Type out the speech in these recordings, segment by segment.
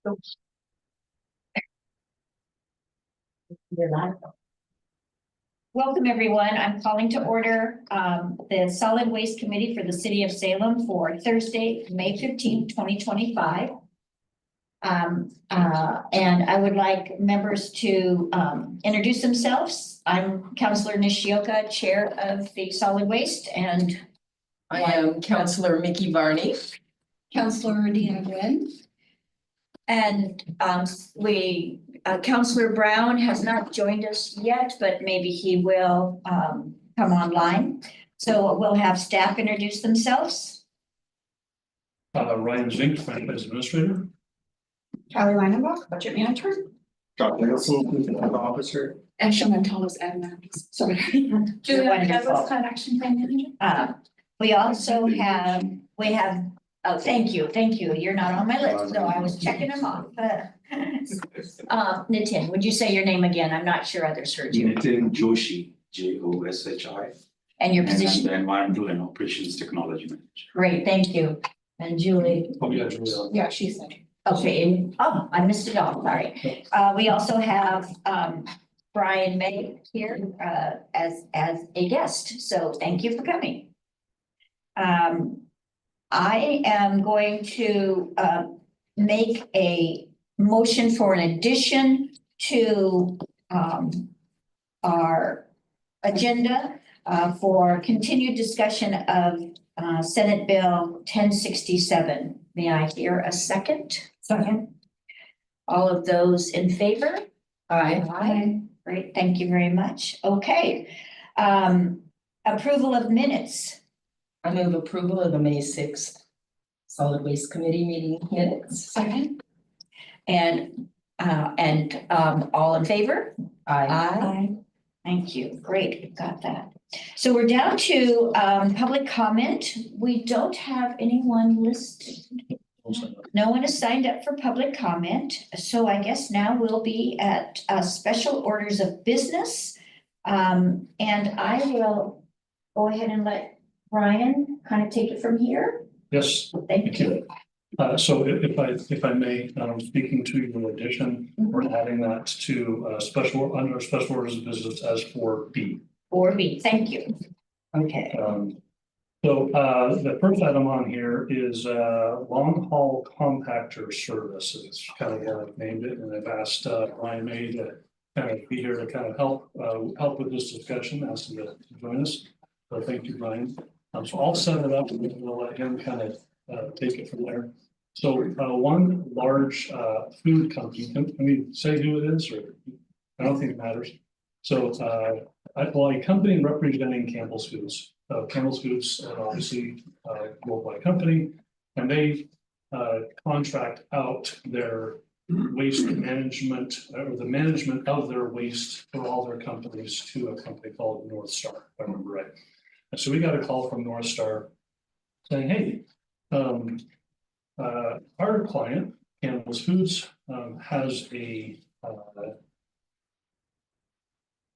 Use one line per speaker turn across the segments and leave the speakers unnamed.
You're live. Welcome, everyone. I'm calling to order the Solid Waste Committee for the City of Salem for Thursday, May 15th, 2025. And I would like members to introduce themselves. I'm Councilor Nishioka, Chair of the Solid Waste, and
I am Councilor Mickey Varney.
Councilor Deanna Gwynn.
And Councilor Brown has not joined us yet, but maybe he will come online. So we'll have staff introduce themselves.
Ryan Zink, Franchise Administrator.
Charlie Reinenbach, Budget Manager.
John Nicholson, Officer.
And Shona Thomas, Admin. Sorry. Julia
Wonderful.
Douglas, Client Action Plan Manager.
We also have, oh, thank you. You're not on my list, so I was checking them off. Nitin, would you say your name again? I'm not sure others heard you.
Nitin Joshi, Joshi.
And your
And I'm
position.
the Environmental and Operations Technology Manager.
Great, thank you. And Julie.
Oh, yeah, Julia.
Yeah, she's there.
Okay, and, oh, I missed it all, sorry. We also have Brian May here as a guest, so thank you for coming. I am going to make a motion for an addition to our agenda for continued discussion of Senate Bill 1067. May I hear a second?
Second.
All of those in favor?
Aye.
Great, thank you very much. Okay. Approval of minutes.
I move approval of the May 6th Solid Waste Committee meeting minutes.
Second.
And all in favor?
Aye.
Thank you. Great, we've got that. So we're down to public comment. We don't have anyone listed. No one has signed up for public comment. So I guess now we'll be at special orders of business. And I will go ahead and let Brian kind of take it from here.
Yes,
Thank you.
so if I may, speaking to your addition, we're adding that to under special orders of business as 4B.
4B, thank you. Okay.
So the first item on here is long haul compactor services. Kind of what I've named it, and I've asked Ryan May to kind of be here to kind of help with this discussion, ask him to join us. So thank you, Ryan. So I'll set it up and we'll let him kind of take it from there. So one large food company, can we say who it is, or I don't think it matters. So a company representing Campbell's Foods. Campbell's Foods, obviously a worldwide company, and they contract out their waste management or the management of their waste for all their companies to a company called North Star, if I remember right. And so we got a call from North Star saying, hey, our client, Campbell's Foods, has a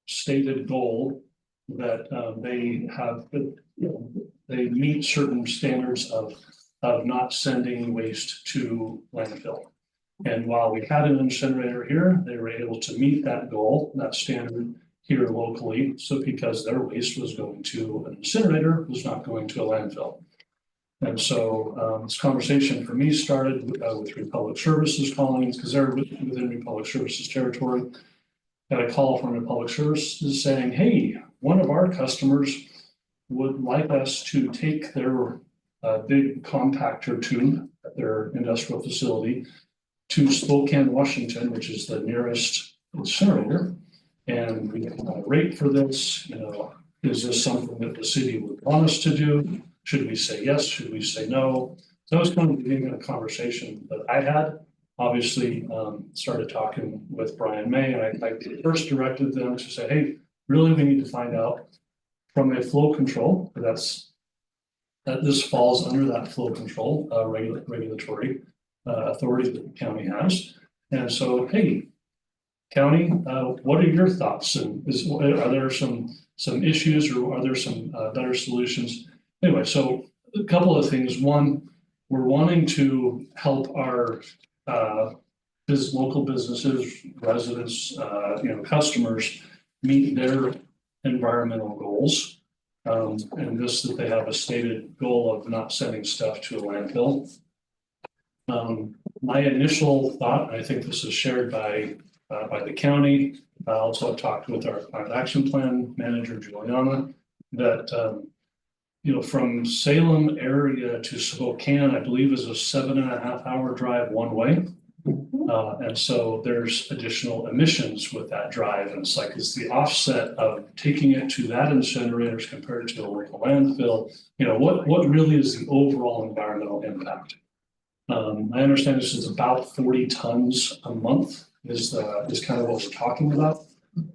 stated goal that they have, they meet certain standards of not sending waste to landfill. And while we had an incinerator here, they were able to meet that goal, that standard here locally. So because their waste was going to an incinerator, it was not going to a landfill. And so this conversation for me started with Republic Services calling, because they're within Republic Services territory. Got a call from Republic Services saying, hey, one of our customers would like us to take their big compactor tube at their industrial facility to Spokane, Washington, which is the nearest incinerator. And we get a rate for this. Is this something that the city would want us to do? Should we say yes? Should we say no? So that was kind of the beginning of a conversation that I had. Obviously, started talking with Brian May, and I first directed them to say, hey, really, we need to find out from a flow control, that this falls under that flow control regulatory authority that the county has. And so, hey, county, what are your thoughts? And are there some issues, or are there some better solutions? Anyway, so a couple of things. One, we're wanting to help our local businesses, residents, customers meet their environmental goals. And this, that they have a stated goal of not sending stuff to a landfill. My initial thought, I think this is shared by the county. I also talked with our climate action plan manager, Juliana, that, from Salem area to Spokane, I believe is a 7.5-hour drive one way. And so there's additional emissions with that drive. And it's like, it's the offset of taking it to that incinerators compared to a local landfill. What really is the overall environmental impact? I understand this is about 40 tons a month is kind of what we're talking about.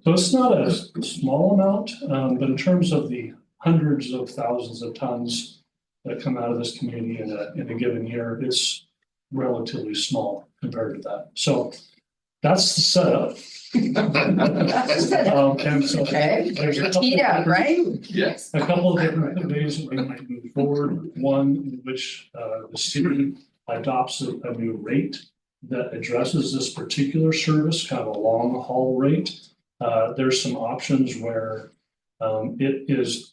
So it's not a small amount, but in terms of the hundreds of thousands of tons that come out of this community in a given year, it's relatively small compared to that. So that's the setup. And so
Okay.
there's a
Teed up, right?
Yes.
a couple of different ways that we might move forward. One in which the city adopts a new rate that addresses this particular service, kind of a long haul rate. There's some options where it is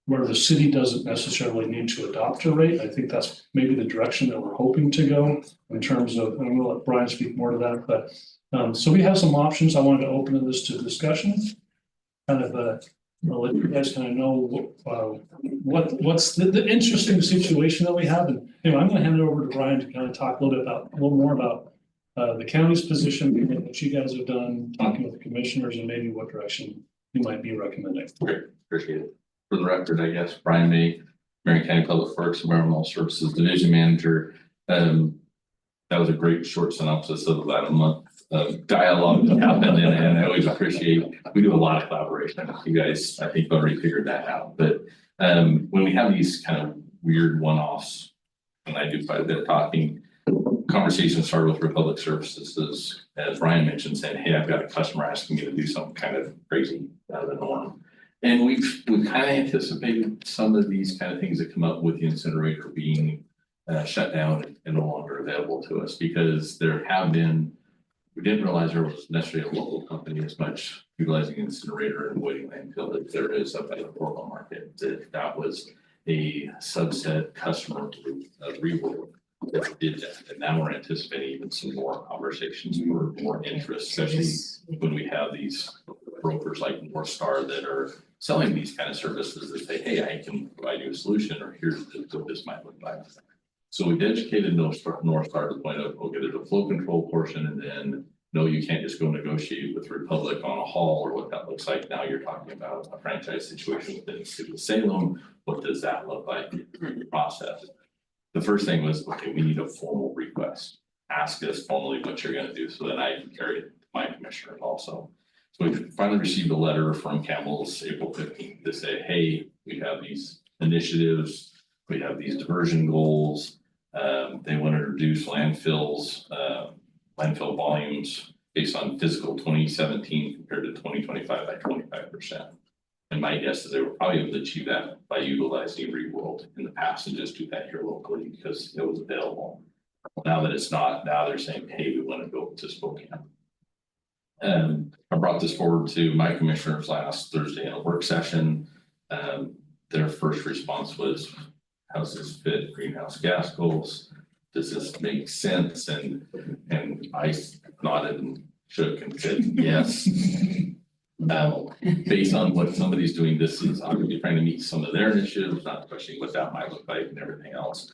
where the city doesn't necessarily need to adopt a rate. I think that's maybe the direction that we're hoping to go in terms of, and I'm gonna let Brian speak more to that, but so we have some options. I wanted to open this to discussion. Kind of I'll let you guys kind of know what's the interesting situation that we have. And anyway, I'm gonna hand it over to Brian to kind of talk a little more about the county's position, what you guys have done, talking with the commissioners, and maybe what direction you might be recommending.
Great, appreciate it. For the record, I guess, Brian May, Marion County Public Works Environmental Services Division Manager. That was a great short synopsis of about a month of dialogue that happened, and I always appreciate, we do a lot of collaboration. You guys, I think, already figured that out. But when we have these kind of weird one-offs, and I do quite a bit of talking, conversations start with Republic Services, as Brian mentioned, saying, hey, I've got a customer asking me to do something kind of crazy out of the norm. And we've kind of anticipated some of these kind of things that come up with the incinerator being shut down and no longer available to us, because there have been, we didn't realize there was necessarily a local company as much utilizing incinerator and avoiding landfill as there is up at the Portland market. That was a subset customer group of Reworld that did that. And now we're anticipating even some more conversations for more interest, especially when we have these brokers like North Star that are selling these kind of services that say, hey, I can provide you a solution, or here's what this might look like. So we've educated North Star to the point of, okay, there's a flow control portion, and then no, you can't just go negotiate with Republic on a haul or what that looks like. Now you're talking about a franchise situation within the city of Salem. What does that look like in the process? The first thing was, okay, we need a formal request. Ask us formally what you're going to do, so that I can carry it to my commissioners also. So we finally received a letter from Campbell's April 15th to say, hey, we have these initiatives, we have these diversion goals. They want to reduce landfill volumes based on fiscal 2017 compared to 2025 by 25%. And my guess is they were probably able to achieve that by utilizing Reworld in the past and just do that here locally because it was available. Now that it's not, now they're saying, hey, we want to go to Spokane. I brought this forward to my commissioners last Thursday in a work session. Their first response was, how does this fit greenhouse gas goals? Does this make sense? And I nodded and shook and said, yes. Based on what somebody's doing, this is obviously trying to meet some of their initiatives, not questioning what that might look like and everything else.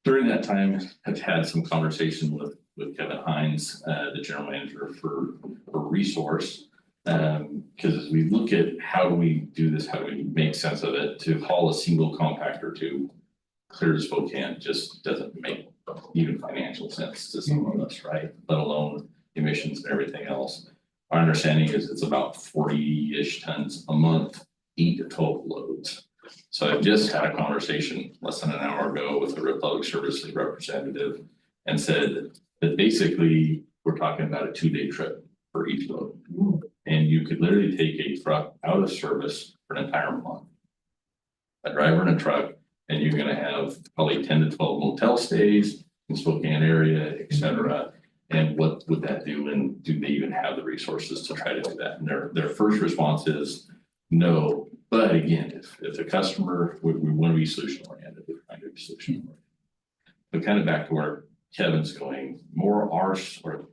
During that time, I've had some conversation with Kevin Hines, the general manager for Resource. Because as we look at how do we do this, how do we make sense of it, to haul a single compactor to clear to Spokane just doesn't make even financial sense to some of us, right? Let alone emissions and everything else. Our understanding is it's about 40-ish tons a month, 8 to 12 loads. So I just had a conversation less than an hour ago with the Republic Services representative and said that basically we're talking about a 2-day trip for each load. And you could literally take a truck out of service for an entire month. A driver and a truck, and you're gonna have probably 10 to 12 motel stays in Spokane area, et cetera. And what would that do? And do they even have the resources to try to do that? And their first response is no. But again, if the customer, we want to be solution oriented, we're trying to be solution oriented. But kind of back to where Kevin's going, more ours, or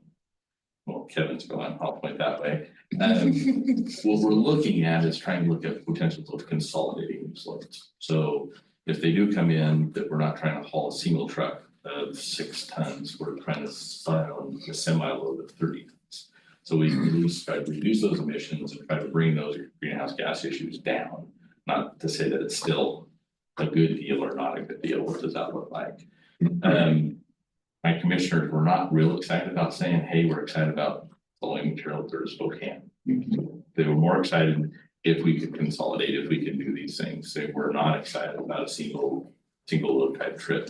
well, Kevin's going, I'll point that way. What we're looking at is trying to look at potential of consolidating these loads. So if they do come in, that we're not trying to haul a single truck of 6 tons, we're trying to sell a semi load of 30 tons. So we try to reduce those emissions and try to bring those greenhouse gas issues down. Not to say that it's still a good deal or not a good deal. What does that look like? My commissioners were not real excited about saying, hey, we're excited about flowing material through Spokane. They were more excited if we could consolidate, if we could do these things. They were not excited about a single load type trip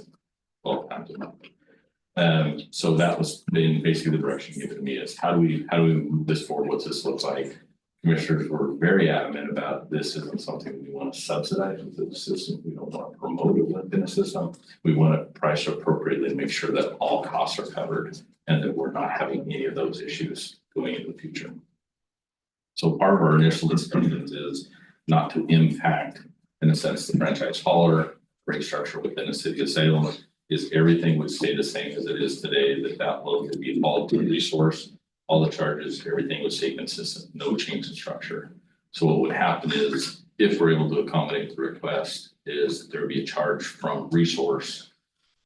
12 times a month. So that was been basically the direction given to me is how do we move this forward? What's this look like? Commissioners were very adamant about this isn't something we want to subsidize within the system. We don't want to promote it within the system. We want to price appropriately and make sure that all costs are covered and that we're not having any of those issues going into the future. So part of our initial discussions is not to impact, in a sense, the franchise hauler rate structure within the city of Salem. Is everything would stay the same as it is today, that load would be hauled to the resource. All the charges, everything would stay consistent, no change in structure. So what would happen is, if we're able to accommodate the request, is there would be a charge from resource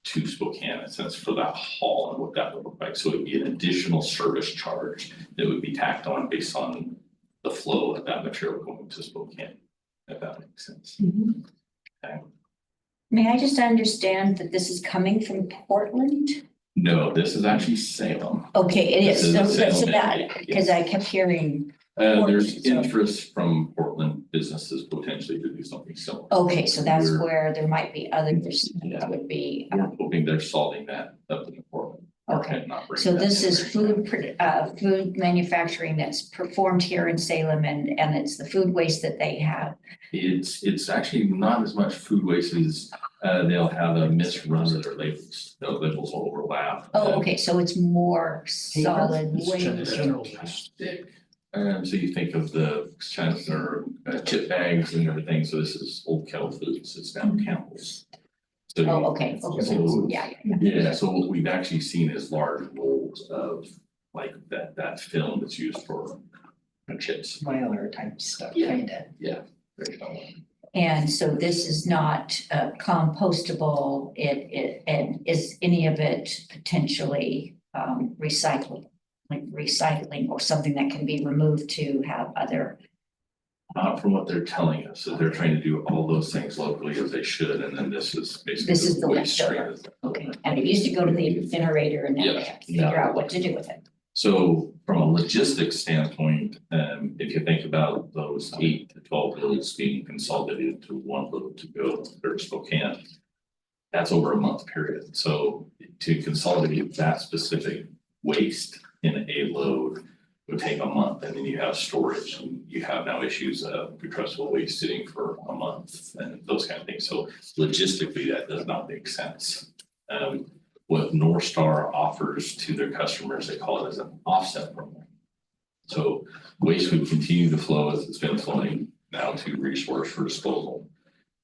to Spokane, in a sense, for that haul and what that would look like. So it would be an additional service charge that would be tacked on based on the flow of that material going to Spokane, if that makes sense. Okay.
May I just understand that this is coming from Portland?
No, this is actually Salem.
Okay, it
This
is,
is
so
a
so
Salem
that,
entity,
because I kept hearing,
There's
Portland, so-
interest from Portland businesses potentially to do something similar.
okay, so that's
We're-
where there might be others
Yeah.
that would be.
We're hoping they're solving that up in Portland.
Okay.
And not bringing
So
that
this
in
is
there.
food manufacturing that's performed here in Salem and it's the food waste that they have.
It's actually not as much food waste as, they'll have a misrun of their labels. The labels will overlap.
Oh, okay, so it's more solid
It's
waste.
general waste.
So you think of the China or chip bags and everything. So this is Old Kettle Foods. It's now Campbell's. So
Oh, okay,
So-
yeah.
Yeah, so what we've actually seen is large rolls of like that film that's used for chips.
Mylar type stuff,
Yeah.
kinda.
Very common.
And so this is not compostable, and is any of it potentially recyclable? Like recycling or something that can be removed to have other,
Not from what they're telling us, that they're trying to do all those things locally as they should, and then this is basically.
This is the
waste stream.
leftover. Okay, and it used to go to the incinerator and then they
Yeah.
have to figure out what to do with it.
So from a logistics standpoint, if you think about those 8 to 12 loads being consolidated to one load to go to Spokane. That's over a month period. So to consolidate that specific waste in a load would take a month, and then you have storage and you have now issues of compressible waste sitting for a month and those kind of things. So logistically, that does not make sense. What North Star offers to their customers, they call it as an offset program. So waste would continue to flow as it's been flowing now to resource for disposal.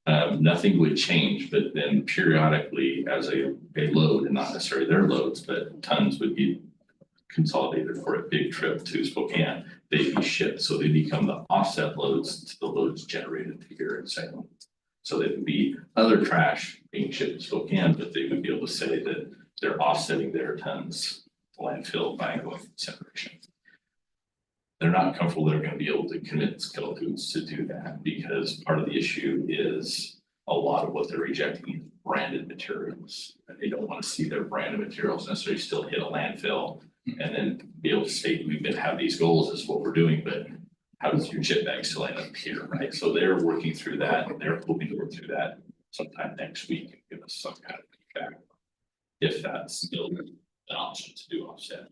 Nothing would change, but then periodically as a load, and not necessarily their loads, but tons would be consolidated for a big trip to Spokane, they'd be shipped. So they become the offset loads to the loads generated here in Salem. So there would be other trash being shipped to Spokane, but they would be able to say that they're offsetting their tons to landfill by going separation. They're not comfortable they're gonna be able to convince Kettle Foods to do that, because part of the issue is a lot of what they're rejecting is branded materials. And they don't want to see their branded materials necessarily still hit a landfill and then be able to state, we've been have these goals, this is what we're doing, but how does your chip bag still end up here, right? So they're working through that, and they're hoping to work through that sometime next week and give us some kind of feedback. If that's still an option to do offset.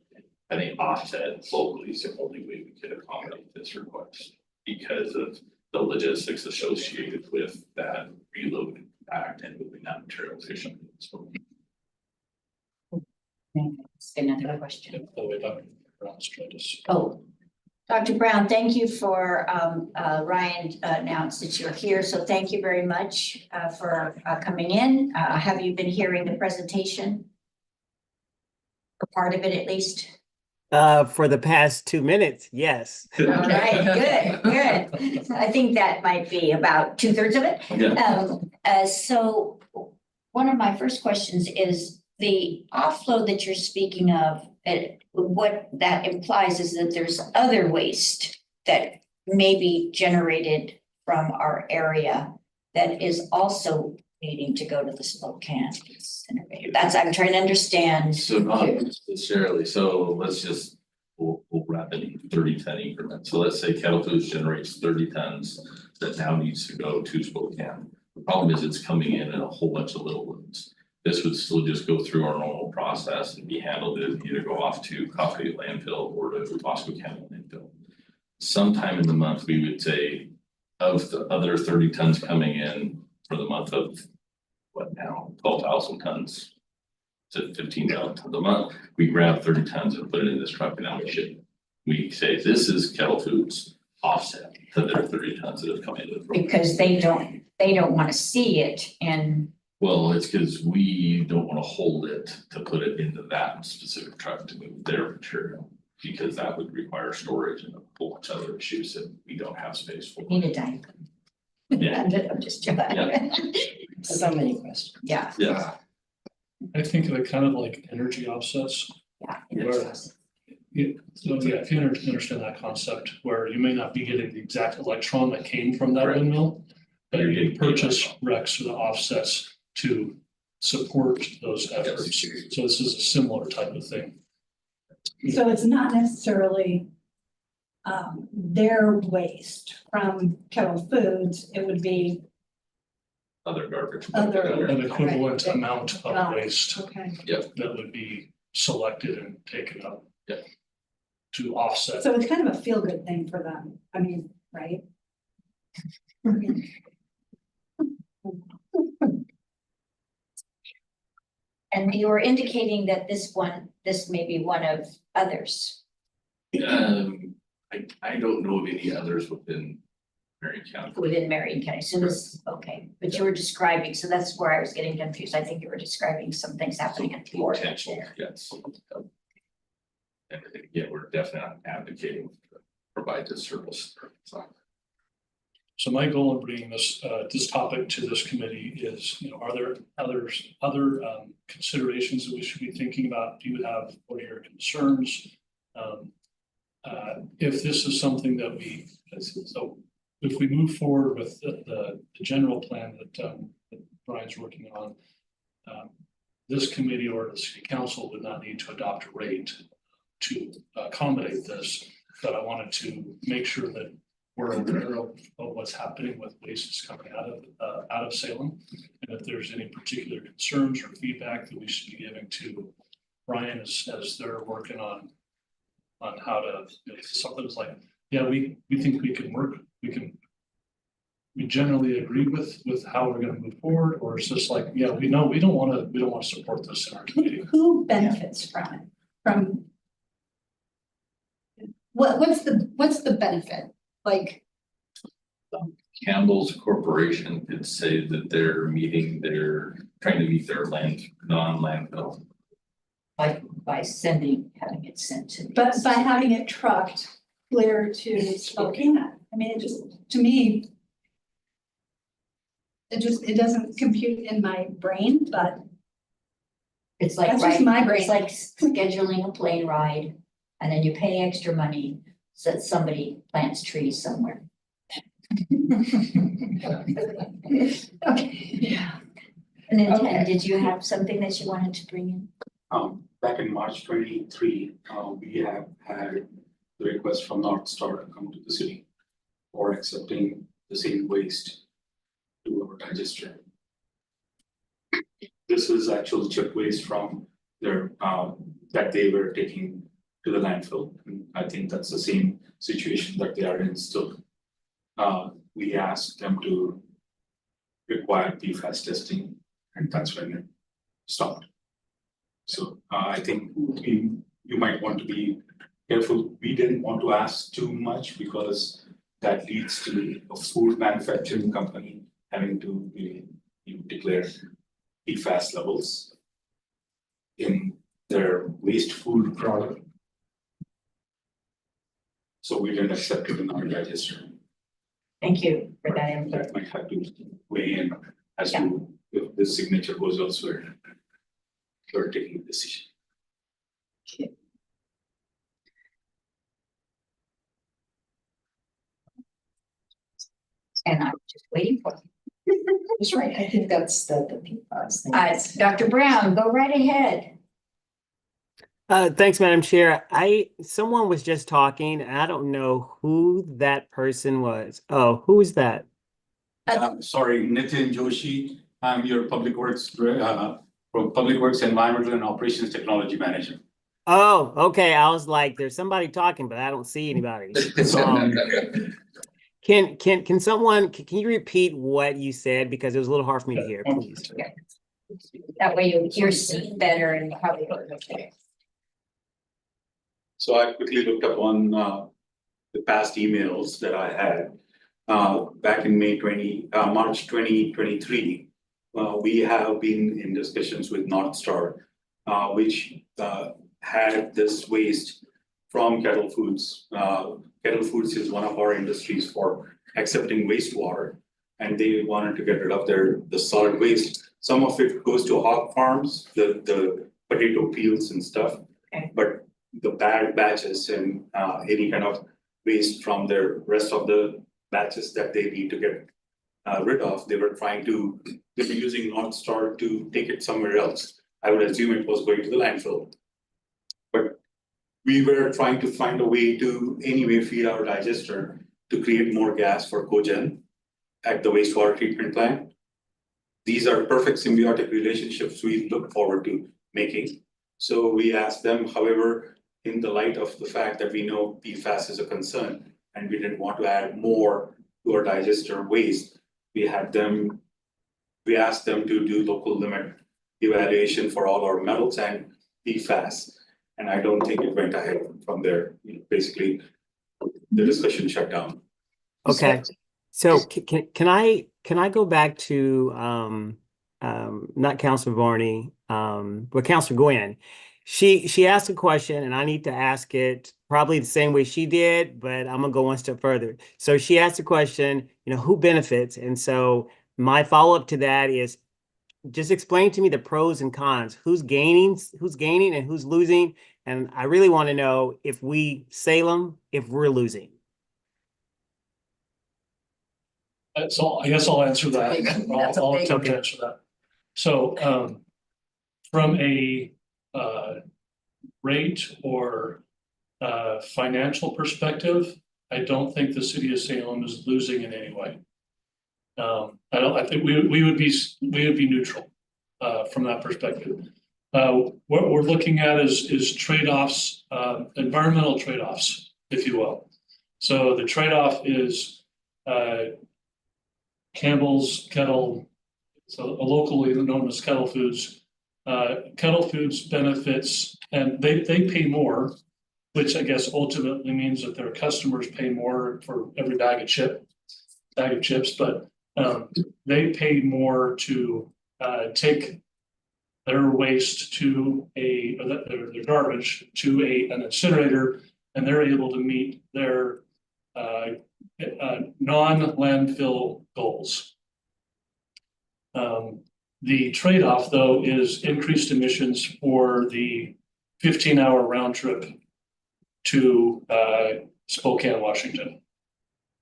I think offset locally is the only way we could accommodate this request because of the logistics associated with that reload impact and moving that material efficiently. So
ask another question.
By the way, Dr. Brown's joined us.
Oh, Dr. Brown, thank you for, Ryan announced that you're here, so thank you very much for coming in. Have you been hearing the presentation? Or part of it at least?
For the past 2 minutes, yes.
All right, good, good. I think that might be about 2/3 of it.
Yeah.
So one of my first questions is the offload that you're speaking of, what that implies is that there's other waste that may be generated from our area that is also needing to go to the Spokane incinerator. That's, I'm trying to understand.
So not necessarily, so let's just, we'll wrap it in 30-ton increments. So let's say Kettle Foods generates 30 tons that now needs to go to Spokane. The problem is it's coming in a whole bunch of little ones. This would still just go through our normal process and be handled, and either go off to Coffee landfill or to Bosco County landfill. Sometime in the month, we would say of the other 30 tons coming in for the month of what now, 12,000 tons to 15,000 tons a month, we grab 30 tons and put it in this truck and out we ship it. We say, this is Kettle Foods offset to their 30 tons that have come into the program.
Because they don't want to see it and.
Well, it's because we don't want to hold it to put it into that specific truck to move their material. Because that would require storage and a whole bunch of other issues that we don't have space for.
Need a diaper.
Yeah.
I'm just joking.
Yeah.
So many questions.
Yeah,
Yeah.
I think of it kind of like energy offsets.
yeah.
Where- So yeah, if you understand that concept, where you may not be getting the exact electron that came from that
Right.
windmill, but
You're
you
getting
purchase
paid
RECs or the offsets to support those efforts. So this is a similar type of thing.
So it's not necessarily their waste from Kettle Foods, it would be,
Other garbage.
Other-
An equivalent
Right.
amount of
Got it.
waste
okay.
that would be selected and taken up.
Yeah.
To offset.
So it's kind of a feel-good thing for them, I mean, right?
And you were indicating that this may be one of others.
I don't know of any others within Marion County.
Within Marion County, so this, okay, but you were describing, so that's where I was getting confused, I think you were describing some things happening in Florida
Potential,
there.
yes. And again, we're definitely not advocating to provide this service.
So my goal in bringing this topic to this committee is, are there other considerations that we should be thinking about? Do you have, what are your concerns? If this is something that so if we move forward with the general plan that Brian's working on, this committee or the city council would not need to adopt a rate to accommodate this, but I wanted to make sure that we're aware of what's happening with wastes coming out of Salem. And if there's any particular concerns or feedback that we should be giving to Brian as they're working on how to, something's like, yeah, we think we can work, we generally agree with how we're gonna move forward, or it's just like, yeah, we don't wanna support this in our community.
Who benefits from it? From? What's the benefit? Like,
Campbell's Corporation could say that they're trying to meet their non-landfill.
By having it sent to.
but by having it trucked clear to Spokane, I mean, it just, to me. It doesn't compute in my brain, but
It's like,
That's just
right,
my brain.
it's like scheduling a plane ride, and then you pay extra money so that somebody plants trees somewhere. Okay.
yeah.
And then
Okay.
Ted, did you have something that you wanted to bring in?
Back in March 23, we have had the request from North Star to come to the city for accepting the same waste to our digester. This is actual chip waste from their, that they were taking to the landfill. And I think that's the same situation that they are in still. We asked them to require PFAS testing, and that's when it stopped. So I think you might want to be careful. We didn't want to ask too much because that leads to a food manufacturing company having to declare PFAS levels in their waste food product. So we didn't accept it in our digester.
Thank you for that input.
That might have to weigh in as to if the signature goes elsewhere. We're taking a decision.
And I'm just waiting for it.
That's right, I think that's the PFAS thing.
Dr. Brown, go right ahead.
Thanks, Madam Chair. Someone was just talking, and I don't know who that person was. Oh, who is that?
Sorry, Nitin Joshi. I'm your Public Works, from Public Works Environmental and Operations Technology Manager.
Oh, okay. I was like, there's somebody talking, but I don't see anybody. Can someone, can you repeat what you said? Because it was a little hard for me to hear, please.
That way you're seen better and probably.
So I quickly looked up on the past emails that I had back in March 2023. We have been in discussions with North Star, which had this waste from Kettle Foods. Kettle Foods is one of our industries for accepting wastewater, and they wanted to get rid of the solid waste. Some of it goes to hog farms, the potato peels and stuff.
Okay.
But the bad batches and any kind of waste from the rest of the batches that they need to get rid of, they were using North Star to take it somewhere else. I would assume it was going to the landfill. But we were trying to find a way to anyway feed our digester to create more gas for cogen at the wastewater treatment plant. These are perfect symbiotic relationships we look forward to making. So we asked them, however, in the light of the fact that we know PFAS is a concern and we didn't want to add more to our digester waste, we asked them to do local limit evaluation for all our metals and PFAS. And I don't think it went ahead from there. Basically, the discussion shut down.
Okay. So can I go back to not Councilor Barney, but Councilor Gwen? She asked a question, and I need to ask it probably the same way she did, but I'm gonna go one step further. So she asked a question, who benefits? And so my follow-up to that is just explain to me the pros and cons. Who's gaining and who's losing? And I really want to know if Salem, if we're losing.
So I guess I'll answer that. I'll attempt to answer that. So from a rate or financial perspective, I don't think the city of Salem is losing in any way. I think we would be neutral from that perspective. What we're looking at is trade-offs, environmental trade-offs, if you will. So the trade-off is Campbell's Kettle, so locally known as Kettle Foods. Kettle Foods benefits, and they pay more, which I guess ultimately means that their customers pay more for every bag of chips, but they pay more to take their waste to their garbage to an incinerator, and they're able to meet their non-landfill goals. The trade-off, though, is increased emissions for the 15-hour round trip to Spokane, Washington,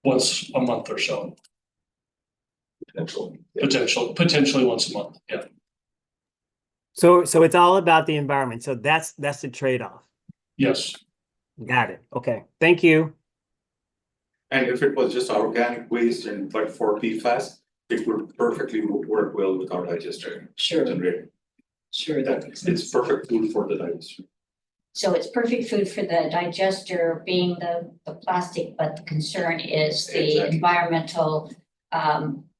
once a month or so. Potentially once a month, yeah.
So it's all about the environment. So that's the trade-off.
Yes.
Got it. Okay. Thank you.
And if it was just organic waste but for PFAS, it would perfectly work well with our digester.
Sure.
Generator.
Sure, that makes sense.
It's perfect food for the digester.
So it's perfect food for the digester being the plastic, but the concern is the
Exactly.
environmental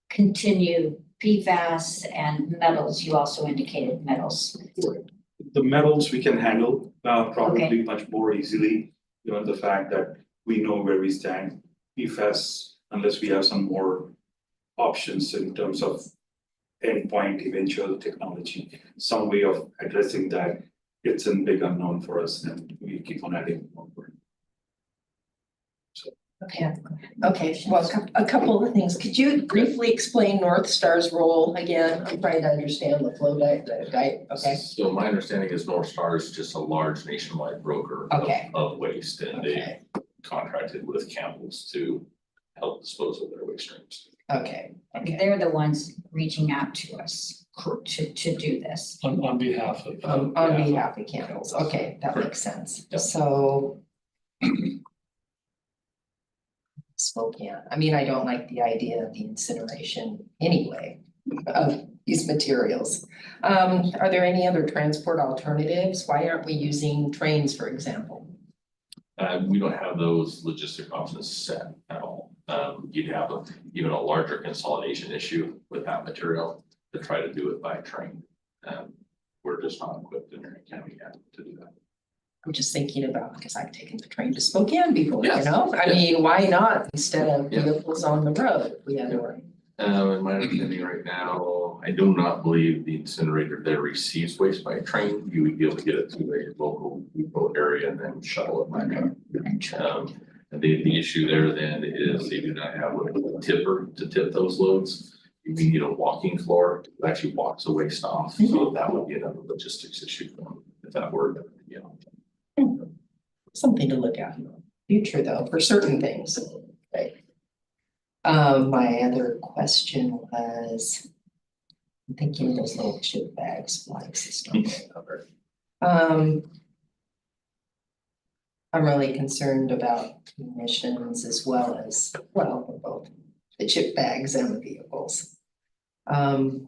continued PFAS and metals. You also indicated metals.
The metals we can handle probably much more easily, given the fact that we know where we stand. PFAS, unless we have some more options in terms of endpoint eventual technology, some way of addressing that, it's a big unknown for us and we keep on adding more.
Okay, okay, well, a couple of things. Could you briefly explain North Star's role again? I'm trying to understand the flow okay?
So my understanding is North Star is just a large nationwide broker
Okay.
of waste, and they
Okay,
contracted with Campbell's to help dispose of their waste streams.
okay, okay.
They're the ones reaching out to us to do this.
On behalf of.
On behalf of Campbell's, okay, that makes sense.
Yep.
So. Spokane, I mean, I don't like the idea of the incineration anyway of these materials. Are there any other transport alternatives? Why aren't we using trains, for example?
We don't have those logistic options set at all. You'd have even a larger consolidation issue with that material to try to do it by train. We're just not equipped in Marion County yet to do that.
I'm just thinking about, because I've taken the train to Spokane before, you
Yes,
know? I
yeah.
mean, why not instead of
Yeah.
vehicles on the road? We had to.
In my understanding right now, I do not believe the incinerator there receives waste by train. You would be able to get it to a local depot area and then shuttle it back up. The issue there then is they do not have a tipper to tip those loads. You need a walking floor that actually walks the waste off, so that would be another logistics issue for them if that were, you know.
Something to look at in the future though, for certain things, right? My other question was. I'm thinking of those little chip bags, like system cover. I'm really concerned about emissions as well as, well, for both the chip bags and the vehicles. Can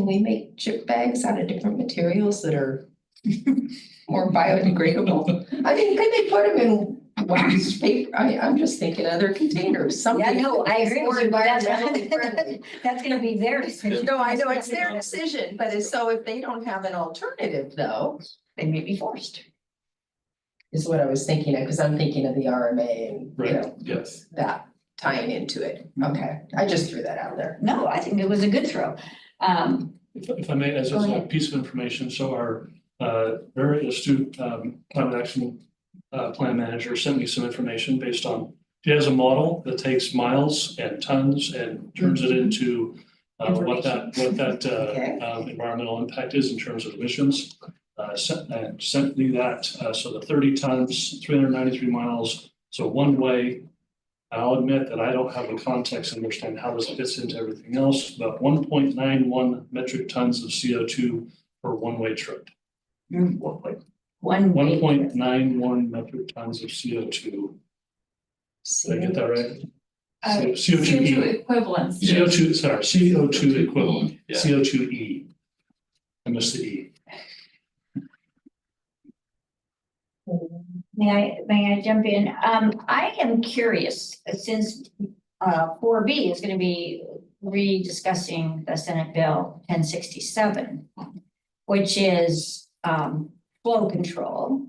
we make chip bags out of different materials that are more biodegradable? I mean, could they put them in wax paper? I'm just thinking other containers, something.
Yeah, no, I agree with you.
more environmentally friendly.
That's gonna be their decision.
No, I know it's their decision, but it's so if they don't have an alternative though,
They may be forced.
is what I was thinking of, because I'm thinking of the RMA and, you
Right.
know,
Yes.
that tying into it. Okay, I just threw that out there.
No, I think it was a good throw.
If I may, as
Go
a
ahead.
piece of information, so our very astute climate action plan manager sent me some information based on, she has a model that takes miles and tons and turns it into what that
Okay.
environmental impact is in terms of emissions. Sent me that, so the 30 tons, 393 miles, so one way. I'll admit that I don't have the context to understand how this fits into everything else, but 1.91 metric tons of CO2 per one-way trip.
One.
1.91 metric tons of CO2. Did I get that right? CO2
equivalents.
CO2, sorry, CO2 equivalent,
Yeah.
CO2e. I missed the E.
May I jump in? I am curious, since 4B is gonna be rediscussing the Senate Bill 1067, which is flow control.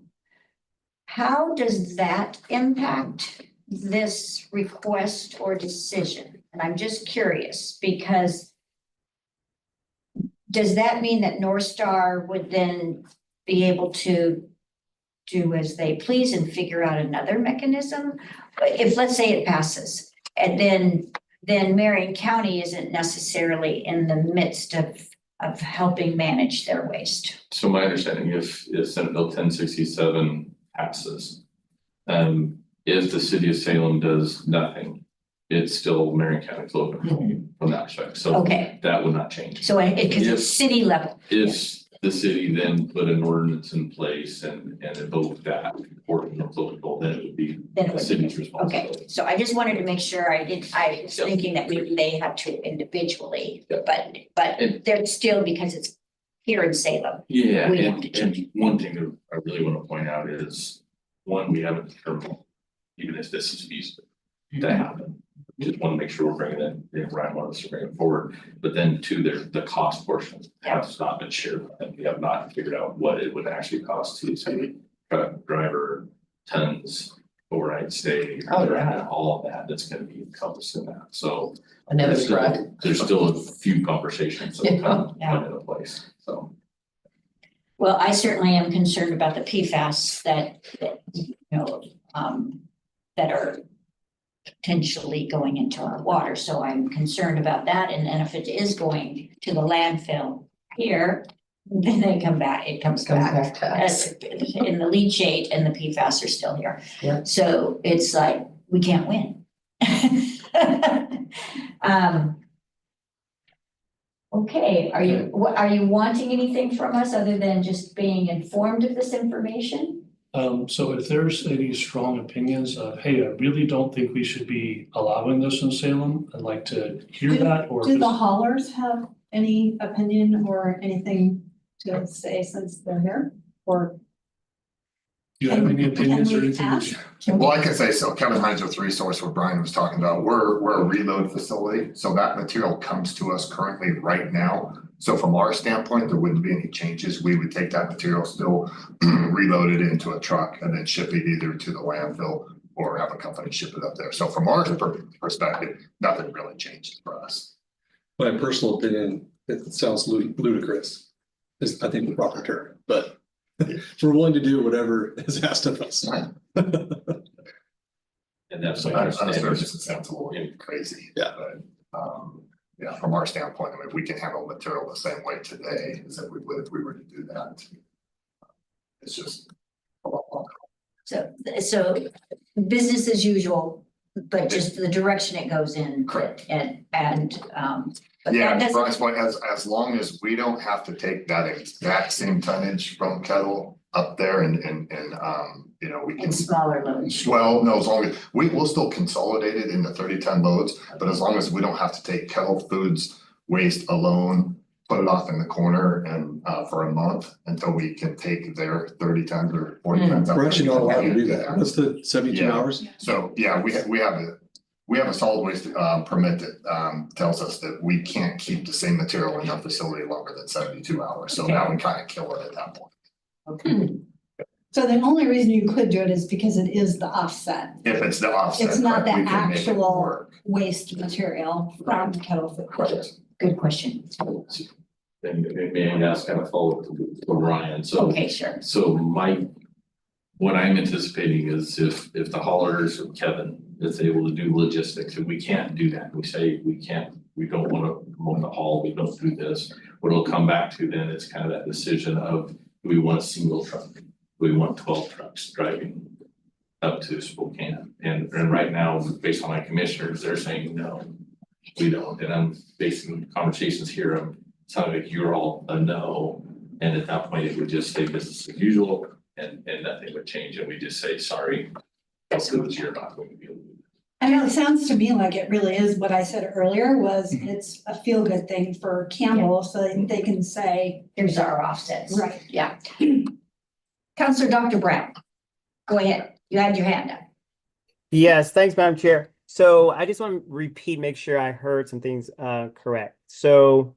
How does that impact this request or decision? And I'm just curious, because does that mean that North Star would then be able to do as they please and figure out another mechanism? If, let's say it passes, and then Marion County isn't necessarily in the midst of helping manage their waste.
So my understanding, if Senate Bill 1067 passes, if the city of Salem does nothing, it's still Marion County flow control from that perspective. So
Okay,
that would not change.
so because it's city level.
If the city then put an ordinance in place and evoke that portion of flow control, then it would be
Then it
the
would be-
city's
Okay,
responsibility.
so I just wanted to make sure I was
Yep.
thinking that maybe they had to individually,
Yep.
but
And-
they're still, because it's here in Salem.
Yeah,
We have
and
to change
and one thing that I really want to point out is, one, we haven't determined even if this is feasible to happen. we just want to make sure we're bringing it, Ryan wants us to bring it forward. But then too, the cost portion has not been shared, and we have not figured out what it would actually cost to say, truck driver, tons, overnight stay.
Oh, yeah.
All of that, that's gonna be encompassed in that, so.
Another
There's still-
truck.
There's still a few conversations that
Yeah.
come into place, so.
Well, I certainly am concerned about the PFAS that, that are potentially going into our water, so I'm concerned about that, and if it is going to the landfill here, then it comes back
Comes back to us.
as in the leachate and the PFAS are still here.
Yeah.
So it's like, we can't win. Okay, are you wanting anything from us other than just being informed of this information?
So if there's any strong opinions of, hey, I really don't think we should be allowing this in Salem, I'd like to hear that, or.
Do the haulers have any opinion or anything to say since they're here? Or
Do you have any opinions or
Can we
anything? that
ask?
you-
Well, I can say so. Kevin Hines with Resource, what Brian was talking about, we're a reload facility, so that material comes to us currently right now. So from our standpoint, there wouldn't be any changes. We would take that material, still reload it into a truck and then ship it either to the landfill or have a company ship it up there. So from our perspective, nothing really changes for us.
My personal opinion, it sounds ludicrous, is I think the proper term, but we're willing to do whatever is asked of us.
And that's.
So
my
on a surface,
understanding.
it sounds a little crazy.
Yeah.
But, yeah, from our standpoint, I mean, if we can handle material the same way today as if we would, if we were to do that. It's just a lot longer.
So business as usual, but just the direction it goes in.
Correct.
But
Yeah,
that
to
doesn't,
Brian's point, as long as we don't have to take that exact same tonnage from Kettle up there and, we can.
in smaller loads.
Well, no, as long as, we'll still consolidate it into 30-ton loads, but as long as we don't have to take Kettle Foods waste alone, put it off in the corner and, for a month until we can take their 30 tons or 40 tons. up
We're
there.
actually not allowed to do that. What's the 72
Yeah.
hours?
So, yeah, we have a solid waste permit that tells us that we can't keep the same material in our facility longer than 72 hours. So that would kind of kill it at that point.
Okay.
so the only reason you could do it is because it is the offset
If it's the offset.
It's not
correct, we
the
can make it
actual-
work.
waste material from kettle food.
Correct.
Good question.
And may I ask kind of follow up to Ryan, so.
Okay, sure.
So what I'm anticipating is if the haulers or Kevin is able to do logistics, and we can't do that, we say we can't, we don't want to promote the haul, we don't do this. What it'll come back to then is kind of that decision of, do we want a single truck? Do we want 12 trucks driving up to Spokane? And right now, based on my commissioners, they're saying no, we don't. And I'm basing conversations here, I'm sounding like you're all a no. And at that point, it would just stay business as usual and nothing would change. And we just say, sorry, you're not going to be able to do that.
I know, it sounds to me like it really is what I said earlier was it's a feel good thing for Campbell so that they can say,
Here's our offsets.
right.
Yeah. Counselor Dr. Brown, go ahead. You had your hand up.
Yes, thanks, Madam Chair. So I just want to repeat, make sure I heard some things correct. So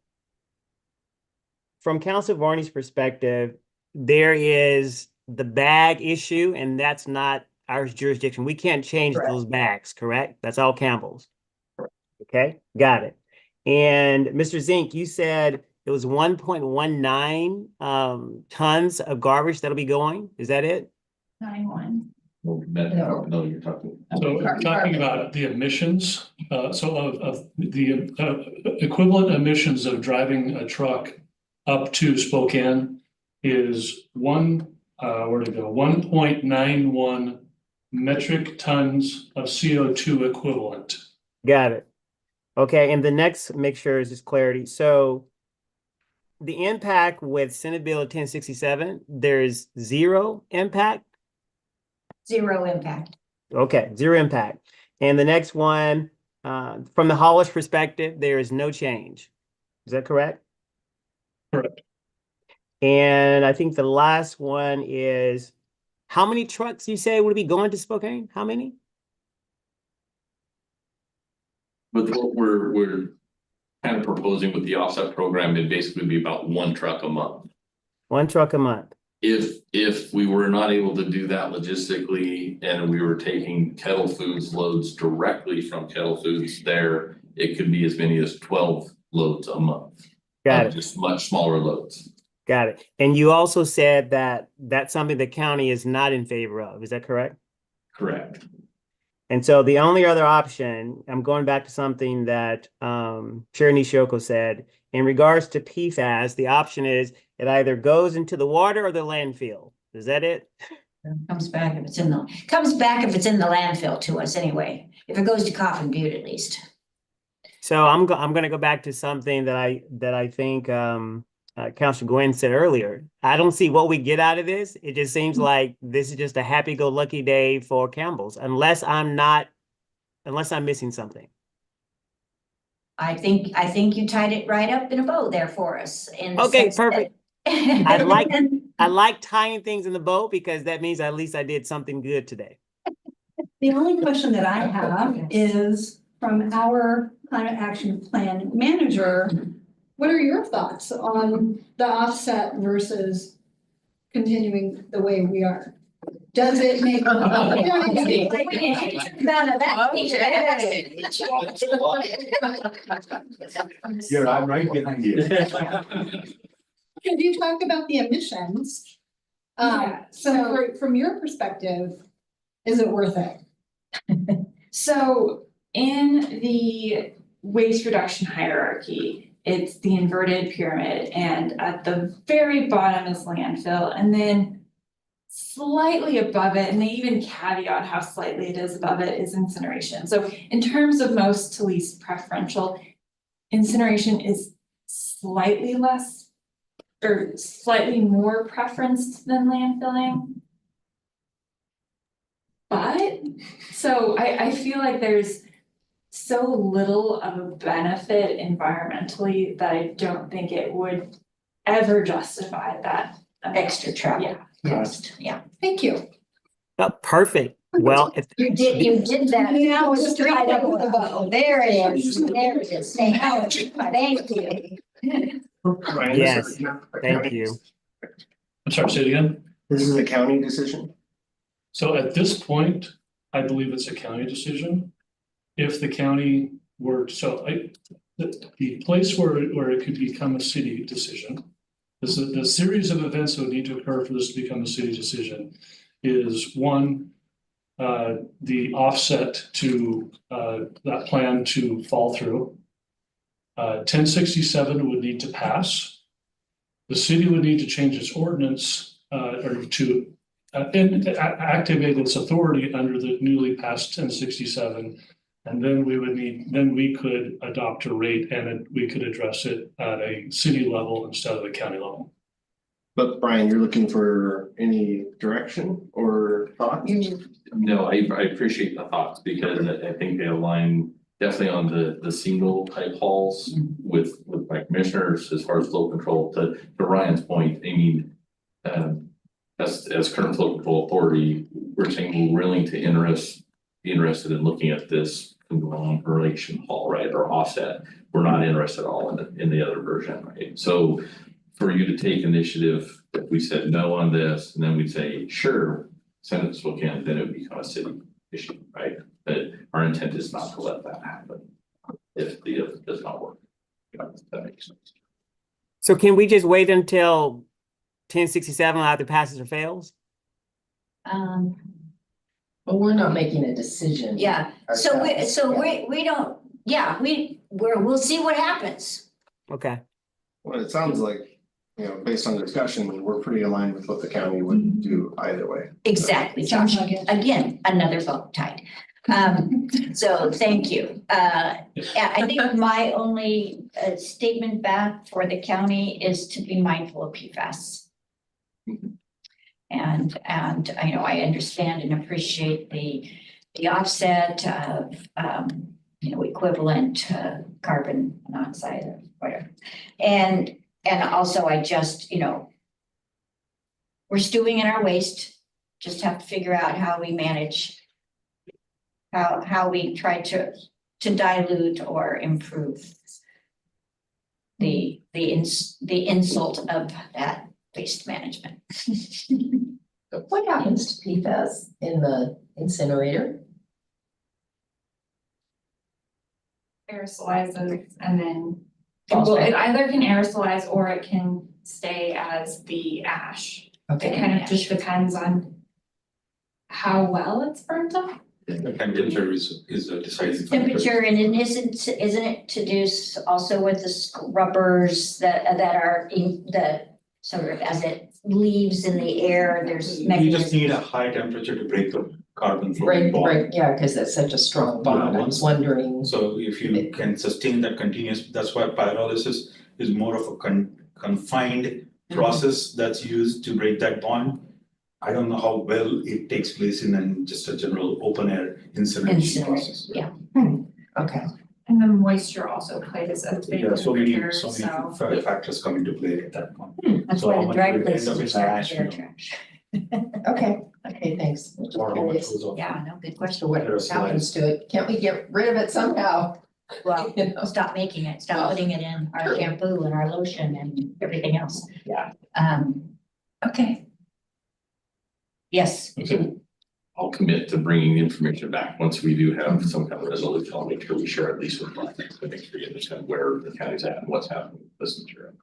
from Council Varney's perspective, there is the bag issue, and that's not our jurisdiction. We can't change
Correct.
those bags, correct? That's all Campbell's. Okay, got it. And Mr. Zink, you said it was 1.19 tons of garbage that'll be going. Is that it?
9-1.
No, you're talking.
So we're talking about the emissions, so of the equivalent emissions of driving a truck up to Spokane is where'd it go? 1.91 metric tons of CO2 equivalent.
Got it. Okay, and the next, make sure is just clarity. So the impact with Senate Bill 1067, there's zero impact.
Zero impact.
Okay, zero impact. And the next one, from the hauler's perspective, there is no change. Is that correct?
Correct.
And I think the last one is, how many trucks you say would be going to Spokane? How many?
But what we're kind of proposing with the offset program, it'd basically be about 1 truck a month.
1 truck a month.
If we were not able to do that logistically and we were taking Kettle Foods loads directly from Kettle Foods there, it could be as many as 12 loads a month.
Got
of
it.
Just much smaller loads.
Got it. And you also said that that's something the county is not in favor of. Is that correct?
Correct.
And so the only other option, I'm going back to something that Chair Nishioka said, in regards to PFAS, the option is it either goes into the water or the landfill. Is that it?
Comes back if it's in the landfill to us anyway, if it goes to Coffin Butte at least.
So I'm going to go back to something that I think Councilor Gwen said earlier. I don't see what we get out of this. It just seems like this is just a happy-go-lucky day for Campbell's, unless I'm missing something.
I think you tied it right up in a bow there for us.
Okay, perfect. I like tying things in the bow because that means at least I did something good today.
The only question that I have is from our climate action plan manager, what are your thoughts on the offset versus continuing the way we are? Does it make?
I'm right behind you.
Could you talk about the emissions? From your perspective, is it worth it?
So in the waste reduction hierarchy, it's the inverted pyramid, and at the very bottom is landfill, and then slightly above it, and they even caveat how slightly it is above it, is incineration. So in terms of most to least preferential, incineration is slightly less or slightly more preferenced than landfilling. But, so I feel like there's so little of a benefit environmentally that I don't think it would ever justify that
Extra travel.
Yeah.
Cost, yeah.
Thank you.
Oh, perfect. Well,
You did that.
Now it's tied up with a bow.
There it is, there it is. Thank you.
Ryan,
Yes,
this is a
thank
county-
you.
I'm sorry, say it again.
This is a county decision.
So at this point, I believe it's a county decision. If the county were, the place where it could become a city decision. This is the series of events that would need to occur for this to become a city decision is one, the offset to that plan to fall through. 1067 would need to pass. The city would need to change its ordinance or to activate its authority under the newly passed 1067. And then we could adopt a rate and we could address it at a city level instead of a county level.
But Brian, you're looking for any direction or thoughts?
No, I appreciate the thoughts because I think they align definitely on the single type hauls with my commissioners as far as flow control. To Ryan's point, I mean, as current flow control authority, we're saying we're willing to be interested in looking at this conglomeration haul, right, or offset. We're not interested at all in the other version, right? So for you to take initiative, if we said no on this, and then we'd say, sure, send it to Spokane, then it would become a city issue, right? But our intent is not to let that happen if the other does not work. That makes sense.
So can we just wait until 1067 either passes or fails?
But we're not making a decision.
Yeah, we don't, yeah, we'll see what happens.
Okay.
Well, it sounds like, based on discussion, we're pretty aligned with what the county would do either way.
Exactly,
Sounds
Josh.
like it.
Again, another vote tied. So thank you. I think my only statement back for the county is to be mindful of PFAS. And I understand and appreciate the offset of equivalent carbon monoxide or whatever. And also I just, we're stewing in our waste, just have to figure out how we manage how we try to to dilute or improve the insult of that waste management.
What happens to PFAS in the incinerator?
Aerosolizes and then,
Falls
well,
back.
it either can aerosolize or it can stay as the ash. It
Okay,
kind of just depends on how well it's burnt up.
Temperature is a deciding factor.
Temperature, and it isn't it to do also with the rubbers that are in the sort of as it leaves in the air, there's
You just
mechanisms.
need a high temperature to break the carbon from bond.
yeah, because that's such a strong bond, I was wondering.
So if you can sustain that continuous, that's why pyrolysis is more of a confined process that's used to break that bond. I don't know how well it takes place in just a general open air incineration process.
Yeah.
Okay,
And the moisture also plays a big
Yeah, so many
factor,
factors come into play at that point.
That's
So
why
how
the
much
dry
will end
places
up
are
in
starting
ash,
to their
you know?
trash.
okay, thanks. Just
Or how much
curious
goes off.
Yeah, no, good
as
question.
to what happens to it. Can't we get rid of it somehow?
Well,
You know?
stop making it, stop
Well,
putting it in our
sure.
shampoo and our lotion and everything else.
Yeah.
Okay. Yes,
Okay. I'll commit to bringing the information back once we do have some kind of resolution. I'll make sure we share at least with Brian, to make sure you understand where the county's at and what's happening with this material.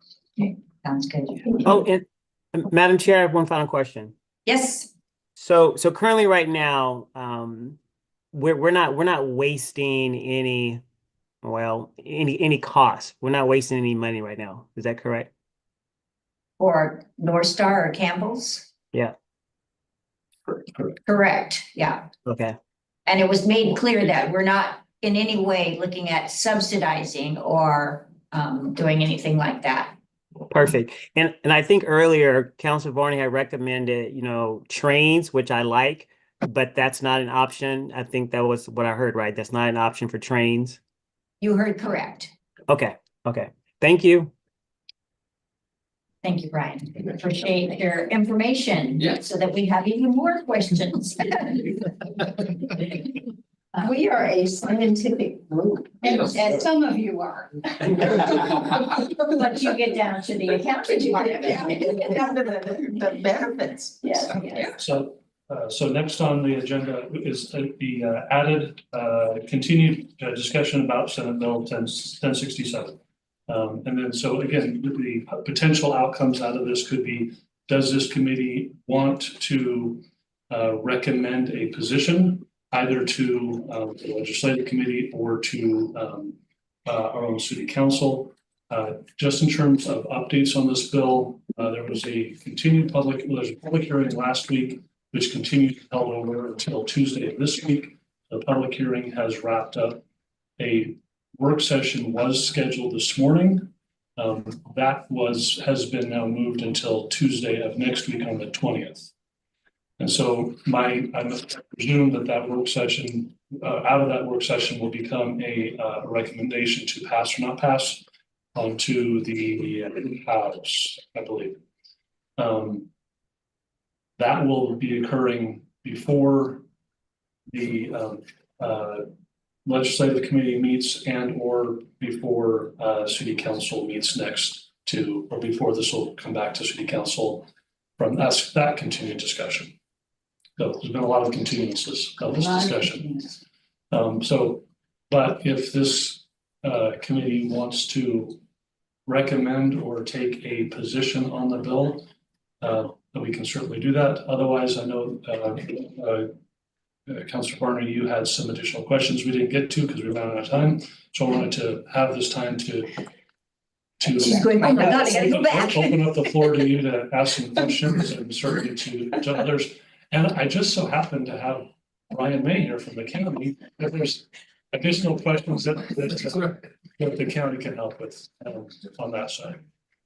sounds good.
Oh, and Madam Chair, I have one final question.
Yes,
So currently right now, we're not wasting any, any cost. We're not wasting any money right now. Is that correct?
or North Star or Campbell's,
Yeah.
correct, yeah.
Okay.
And it was made clear that we're not in any way looking at subsidizing or doing anything like that.
Perfect. And I think earlier, Councilor Varney had recommended, trains, which I like, but that's not an option. I think that was what I heard, right? That's not an option for trains.
You heard correct.
Okay. Thank you.
Thank you, Brian. Appreciate your information.
Yeah.
So that we have even more questions.
We are a scientific group.
And
Some of you are.
but you get down to the accounting part of
Yeah,
it.
down to the benefits.
Yeah.
So next on the agenda is the added continued discussion about Senate Bill 1067. And then, so again, the potential outcomes out of this could be, does this committee want to recommend a position either to the legislative committee or to our own city council? Just in terms of updates on this bill, there was a public hearing last week, which continued held over until Tuesday of this week. The public hearing has wrapped up. A work session was scheduled this morning. That has been now moved until Tuesday of next week on the 20th. And so I presume that work session, out of that work session will become a recommendation to pass or not pass onto the House, I believe. That will be occurring before the legislative committee meets and or before city council meets next or before this will come back to city council from that continued discussion. So there's been a lot of continuances of this discussion. But if this committee wants to recommend or take a position on the bill, then we can certainly do that. Otherwise, I know Councilor Barney, you had some additional questions we didn't get to because we ran out of time. So I wanted to have this time to
She's going, oh my God, I gotta go back.
open up the floor to you to ask some questions and certainly to others. And I just so happen to have Brian May here from the county. If there's additional questions that the county can help with on that side.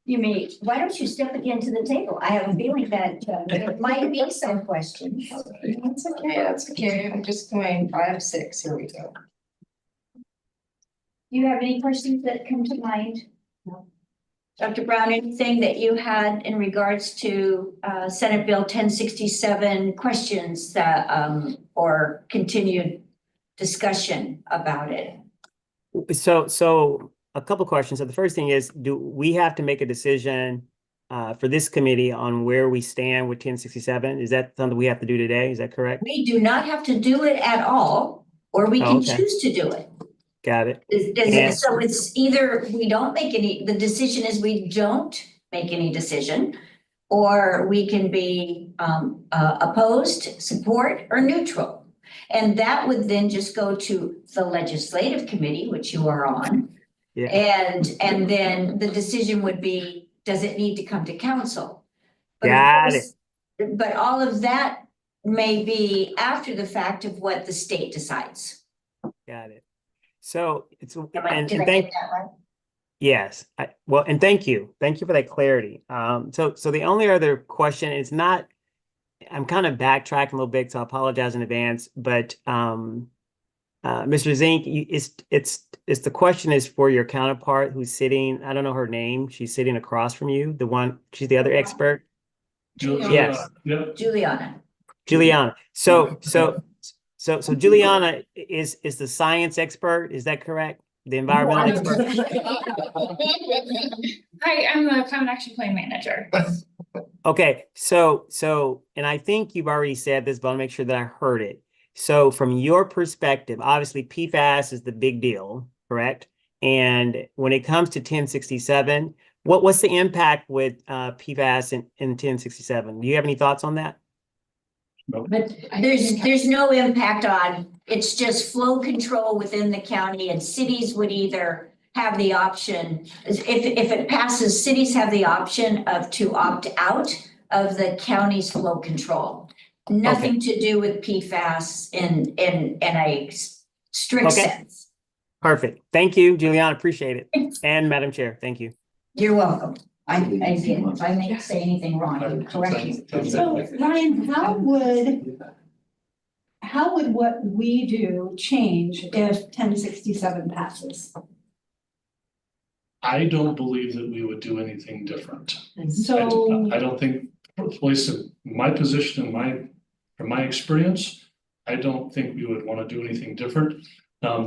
Why don't you step again to the table? I have a feeling that there might be some questions.
That's okay. I'm just going 5, 6. Here we go.
Do you have any questions that come to mind? No. Dr. Brown, anything that you had in regards to Senate Bill 1067 questions that or continued discussion about it?
So a couple questions. So the first thing is, do we have to make a decision for this committee on where we stand with 1067? Is that something we have to do today? Is that correct?
We do not have to do it at all, or we
Oh,
can
okay.
choose to do it.
Got it.
Is so it's either we don't make any, the decision is we don't make any decision, or we can be opposed, support, or neutral. And that would then just go to the legislative committee, which you are on.
Yeah.
And then the decision would be, does it need to come to council? But of
Got
course, but all of that may be after the fact of what the state decides.
Got it. So it's,
Did
and
I get
thank,
that right?
yes, well, and thank you for that clarity. So the only other question is not, I'm kind of backtracking a little bit, so I apologize in advance, but Mr. Zink, it's the question is for your counterpart who's sitting, I don't know her name, she's sitting across from you, she's the other expert. Yes.
Yeah,
Juliana.
Juliana. So Juliana is the science expert, is that correct? The environmental expert?
Hi, I'm the Climate Action Plan Manager.
Okay, so, and I think you've already said this, but I'll make sure that I heard it. So from your perspective, obviously PFAS is the big deal, correct? And when it comes to 1067, what's the impact with PFAS in 1067? Do you have any thoughts on that?
But there's no impact on, it's just flow control within the county, and cities would either have the option, if it passes, cities have the option to opt out of the county's flow control. Nothing to do with PFAS in a strict
Okay.
sense.
Perfect. Thank you, Juliana. Appreciate it. And Madam Chair, thank you.
You're welcome. Again, if I may say anything wrong, I will correct you.
So Ryan, how would what we do change if 1067 passes?
I don't believe that we would do anything different.
So,
I don't think, at least in my position, from my experience, I don't think we would want to do anything different.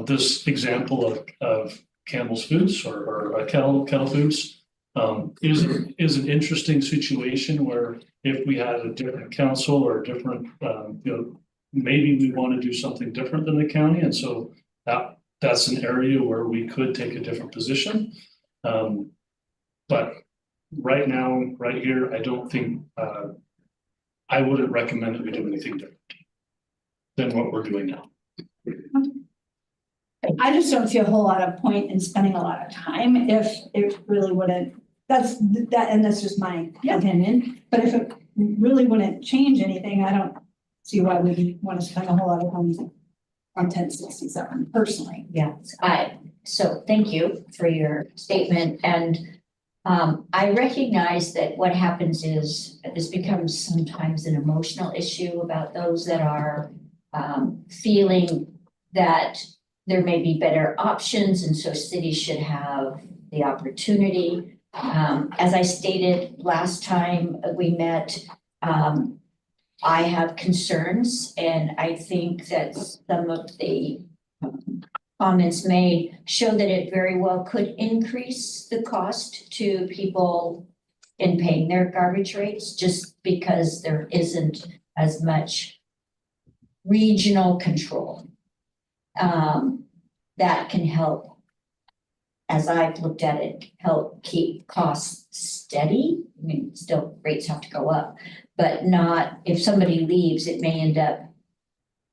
This example of Campbell's Foods or Kettle Foods is an interesting situation where if we had a different council or a different, maybe we want to do something different than the county. And so that's an area where we could take a different position. But right now, right here, I don't think, I wouldn't recommend that we do anything different than what we're doing now.
I just don't see a whole lot of point in spending a lot of time if it really wouldn't, and that's just my opinion. But if it really wouldn't change anything, I don't see why we want to spend a whole lot of time on 1067 personally.
Yes, so thank you for your statement, and I recognize that what happens is this becomes sometimes an emotional issue about those that are feeling that there may be better options, and so cities should have the opportunity. As I stated last time we met, I have concerns, and I think that some of the comments made show that it very well could increase the cost to people in paying their garbage rates, just because there isn't as much regional control. That can help, as I've looked at it, help keep costs steady. I mean, still rates have to go up, but not, if somebody leaves, it may end up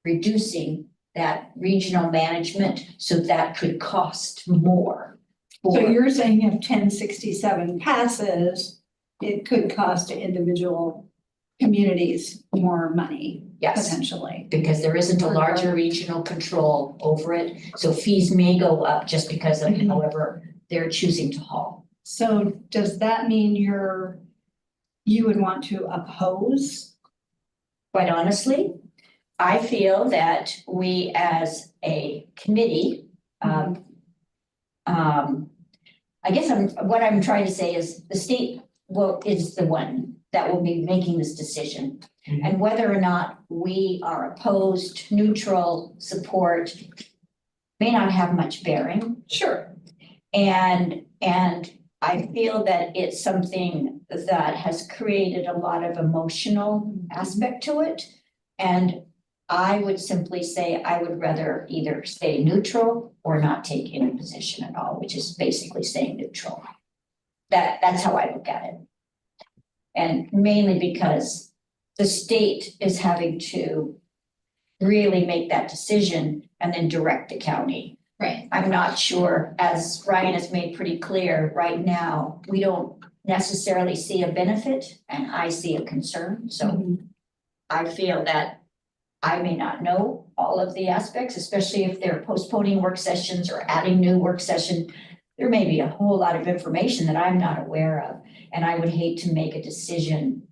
reducing that regional management, so that could cost more.
So you're saying if 1067 passes, it could cost individual communities more money,
Yes,
potentially.
because there isn't a larger regional control over it, so fees may go up just because of however they're choosing to haul.
So does that mean you would want to oppose?
Quite honestly, I feel that we as a committee, I guess what I'm trying to say is the state is the one that will be making this decision. And whether or not we are opposed, neutral, support, may not have much bearing.
Sure.
And I feel that it's something that has created a lot of emotional aspect to it. And I would simply say I would rather either stay neutral or not take any position at all, which is basically staying neutral. That's how I look at it. And mainly because the state is having to really make that decision and then direct the county.
Right.
I'm not sure, as Ryan has made pretty clear, right now, we don't necessarily see a benefit and I see a concern, so. I feel that I may not know all of the aspects, especially if they're postponing work sessions or adding new work session. There may be a whole lot of information that I'm not aware of, and I would hate to make a decision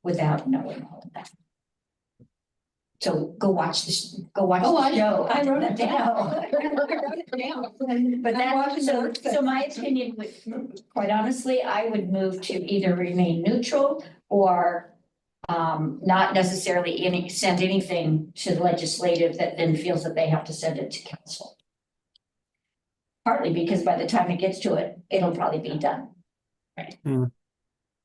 without knowing all of that. So go watch this, go watch
Oh,
the show.
I wrote it down.
But that's, so my opinion would, quite honestly, I would move to either remain neutral or not necessarily send anything to the legislative that then feels that they have to send it to council. Partly because by the time it gets to it, it'll probably be done. Right.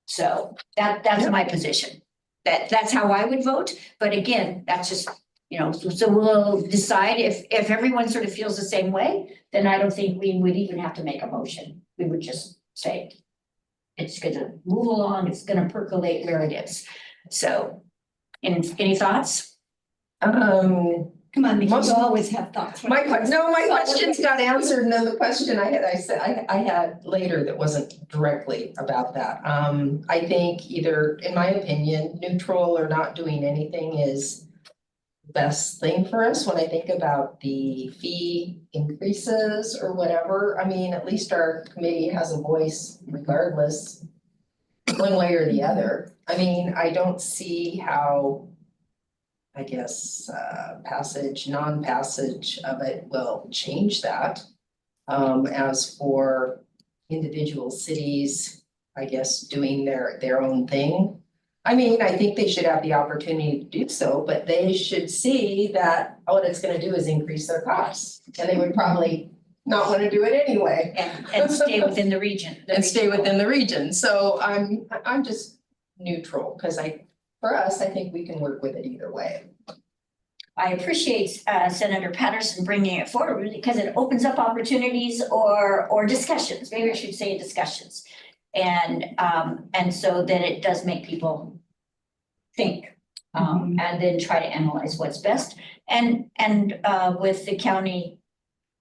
So that's my position. That's how I would vote, but again, that's just, so we'll decide if everyone sort of feels the same way, then I don't think we would even have to make a motion. We would just say it's gonna move along, it's gonna percolate where it is. So, any thoughts?
Come on, Nikki, you
Most-
always have thoughts.
My questions got answered, and then the question I had later that wasn't directly about that. I think either, in my opinion, neutral or not doing anything is the best thing for us when I think about the fee increases or whatever. I mean, at least our committee has a voice regardless, one way or the other. I mean, I don't see how, I guess, non-passage of it will change that. As for individual cities, I guess, doing their own thing. I mean, I think they should have the opportunity to do so, but they should see that what it's gonna do is increase their costs. And they would probably not wanna do it anyway.
And stay within the region.
And stay within the region. So I'm just neutral, because for us, I think we can work with it either way.
I appreciate Senator Patterson bringing it forward because it opens up opportunities or discussions, maybe I should say discussions. And so that it does make people think and then try to analyze what's best. And with the county,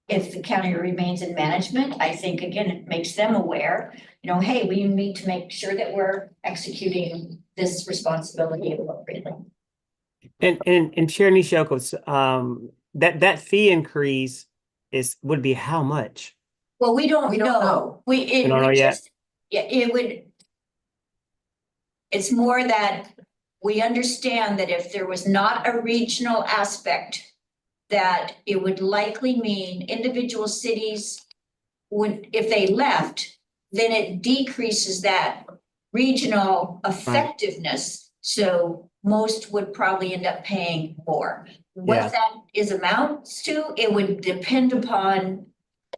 if the county remains in management, I think, again, it makes them aware, hey, we need to make sure that we're executing this responsibility appropriately.
And Chair Nishokos, that fee increase would be how much?
Well, we don't
We don't
know.
know.
We don't know yet?
It's more that we understand that if there was not a regional aspect, that it would likely mean individual cities would, if they left, then it decreases that regional effectiveness. So most would probably end up paying more.
Yeah.
What that is amounts to, it would depend upon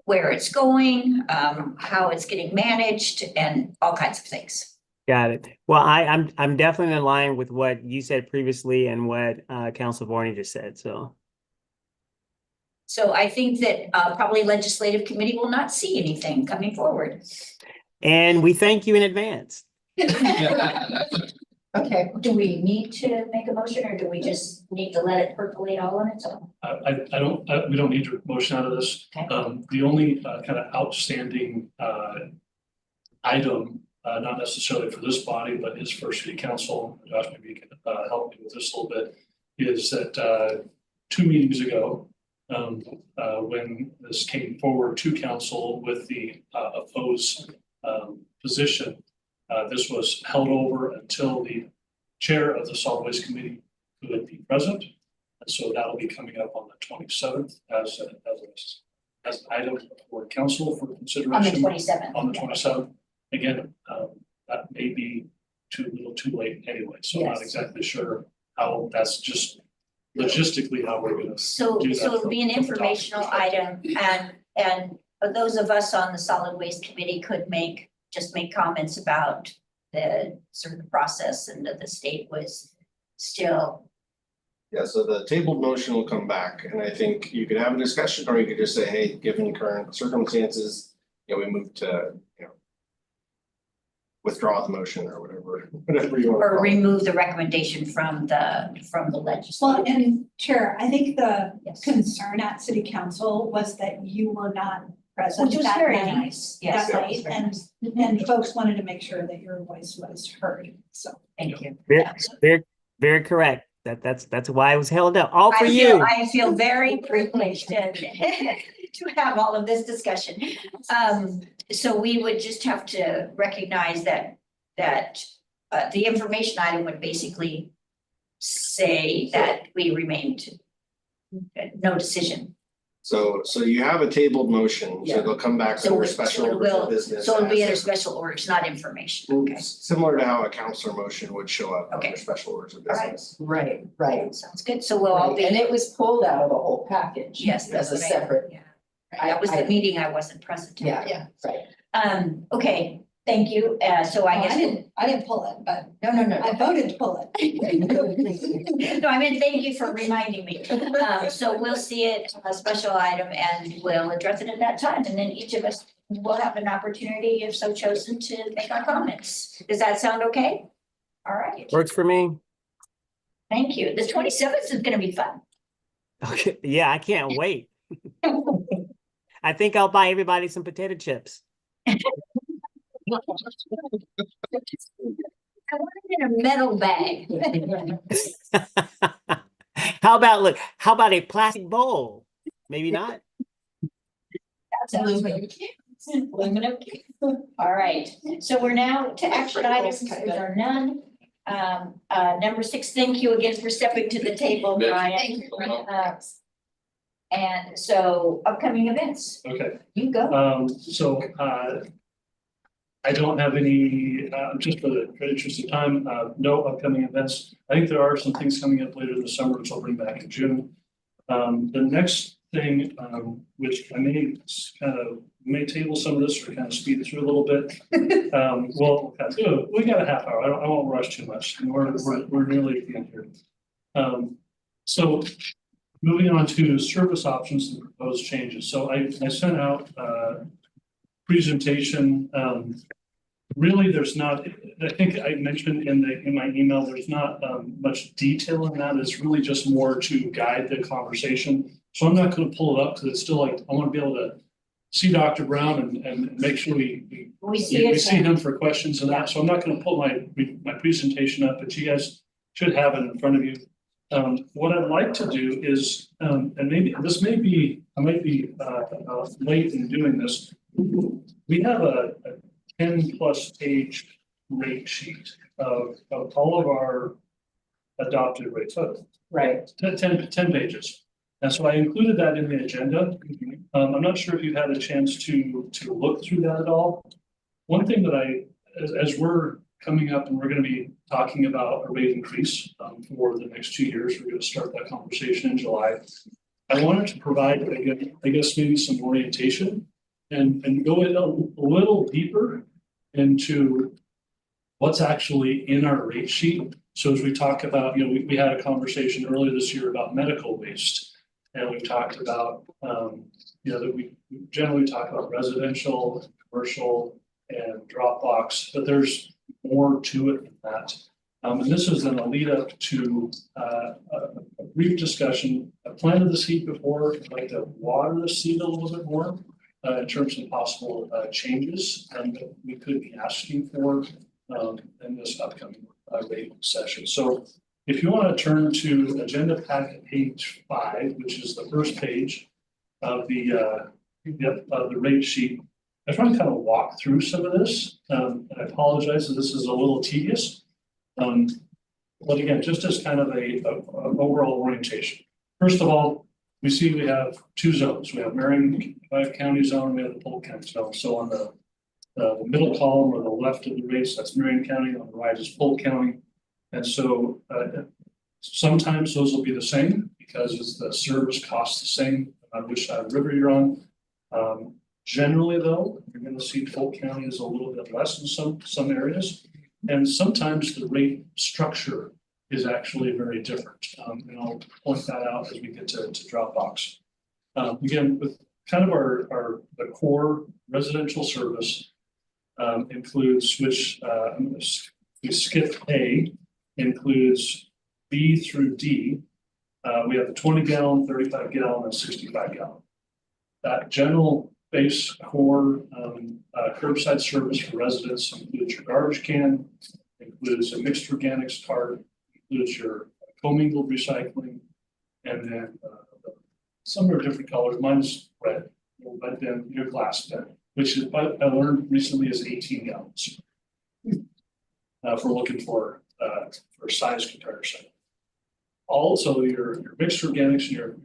where it's going, how it's getting managed, and all kinds of things.
Got it. Well, I'm definitely in line with what you said previously and what Council Vorney just said, so.
So I think that probably legislative committee will not see anything coming forward.
And we thank you in advance.
Okay.
Do we need to make a motion or do we just need to let it percolate all on its own?
We don't need to motion out of this.
Okay.
The only kind of outstanding item, not necessarily for this body, but is for city council, Josh, maybe you can help me with this a little bit, is that 2 meetings ago, when this came forward to council with the opposed position, this was held over until the chair of the solid waste committee could be present. And so that'll be coming up on the 27th as an item for council for consideration.
On the 27th.
On the 27th. Again, that may be too late anyway, so I'm not
Yes.
exactly sure how that's just logistically how we're gonna.
So,
do that
so it'll be an
from the top.
informational item and those of us on the solid waste committee could just make comments about the sort of process and that the state was still.
Yeah, so the tabled motion will come back, and I think you could have a discussion, or you could just say, hey, given current circumstances, we move to, withdraw the motion or whatever you want to
Or
call it.
remove the recommendation from the
Well,
legislature.
and Chair, I think the
Yes.
concern at city council was that you were not present
Which was
that
very
night.
nice, yes.
That
that was
night,
very
and,
nice.
and folks wanted to make sure that your voice was heard, so.
Thank you.
Very,
Yeah.
very, very correct. That's why I was held up. All for you.
I feel very privileged and to have all of this discussion. So we would just have to recognize that the information item would basically say that we remained no decision.
So you have a tabled motion, so it'll come back
So
under
it-
special
so it
orders of
will-
business.
So it'll be
as
under
a-
special orders, not information. Okay,
Similar to how a counselor motion would show up
Okay.
under special orders of
All right.
business.
Right, right.
sounds good. So we'll all
Right.
be.
And it was pulled out of the whole package.
Yes, that's
As a
what I-
separate.
yeah. That was the meeting I wasn't present at.
Yeah, right.
Okay, thank you. So I guess.
I didn't pull it, but
No.
I voted to pull it.
No, I mean, thank you for reminding me. So we'll see it, a special item, and we'll address it at that time, and then each of us will have an opportunity, if so chosen, to make our comments. Does that sound okay? All right,
Works for me.
thank you. The 27th is gonna be fun.
Okay, yeah, I can't wait. I think I'll buy everybody some potato chips.
I want it in a metal bag.
How about a plastic bowl? Maybe not.
Aluminum. Aluminum. All right, so we're now to action items, there are none. Number 6, thank you again for stepping to the table, Brian. And so upcoming events,
Okay.
you go.
I don't have any, just for the interest of time, no upcoming events. I think there are some things coming up later this summer, which I'll bring back in June. The next thing, which I may table some of this or kind of speed through a little bit. We got a half hour. I won't rush too much. We're nearly at the end here. So moving on to service options and proposed changes. So I sent out presentation. Really, there's not, I think I mentioned in my email, there's not much detail in that. It's really just more to guide the conversation. So I'm not going to pull it up because it's still like, I want to be able to see Dr. Brown and make sure we see him for questions and that. So I'm not going to pull my presentation up, but you guys should have it in front of you. What I'd like to do is, and maybe this may be, I might be late in doing this. We have a 10+ page rate sheet of all of our adopted rates.
Right.
10 pages. And so I included that in the agenda. I'm not sure if you've had a chance to look through that at all. One thing that as we're coming up and we're going to be talking about a rate increase for the next 2 years, we're going to start that conversation in July. I wanted to provide, I guess, maybe some orientation and go in a little deeper into what's actually in our rate sheet. So as we talk about, we had a conversation earlier this year about medical waste. And we talked about, that we generally talk about residential, commercial, and drop box, but there's more to it than that. And this is then a lead up to a brief discussion. I planted the seed before, I'd like to water the seed a little bit more in terms of possible changes and that we could be asking for in this upcoming rate session. So if you want to turn to agenda packet page 5, which is the first page of the rate sheet, I just want to kind of walk through some of this. And I apologize that this is a little tedious. But again, just as kind of an overall orientation. First of all, we see we have 2 zones. We have Marion County zone, we have the Polk County zone. So on the middle column or the left of the rates, that's Marion County, on the right is Polk County. And so Sometimes those will be the same because it's the service costs the same, on which side of the river you're on. Generally though, you're gonna see Polk County is a little bit less in some areas. And sometimes the rate structure is actually very different. And I'll point that out as we get to Dropbox. Again, with kind of the core residential service includes which, we skip A, includes B through D. We have the 20 gallon, 35 gallon, and 65 gallon. That general base core curbside service for residents includes your garbage can, includes a mixed organics cart, includes your commingled recycling, and then some are different colors. Mine's red, but then your glass bin, which is, I learned recently, is 18 gallons. If we're looking for size comparison. Also, your mixed organics and your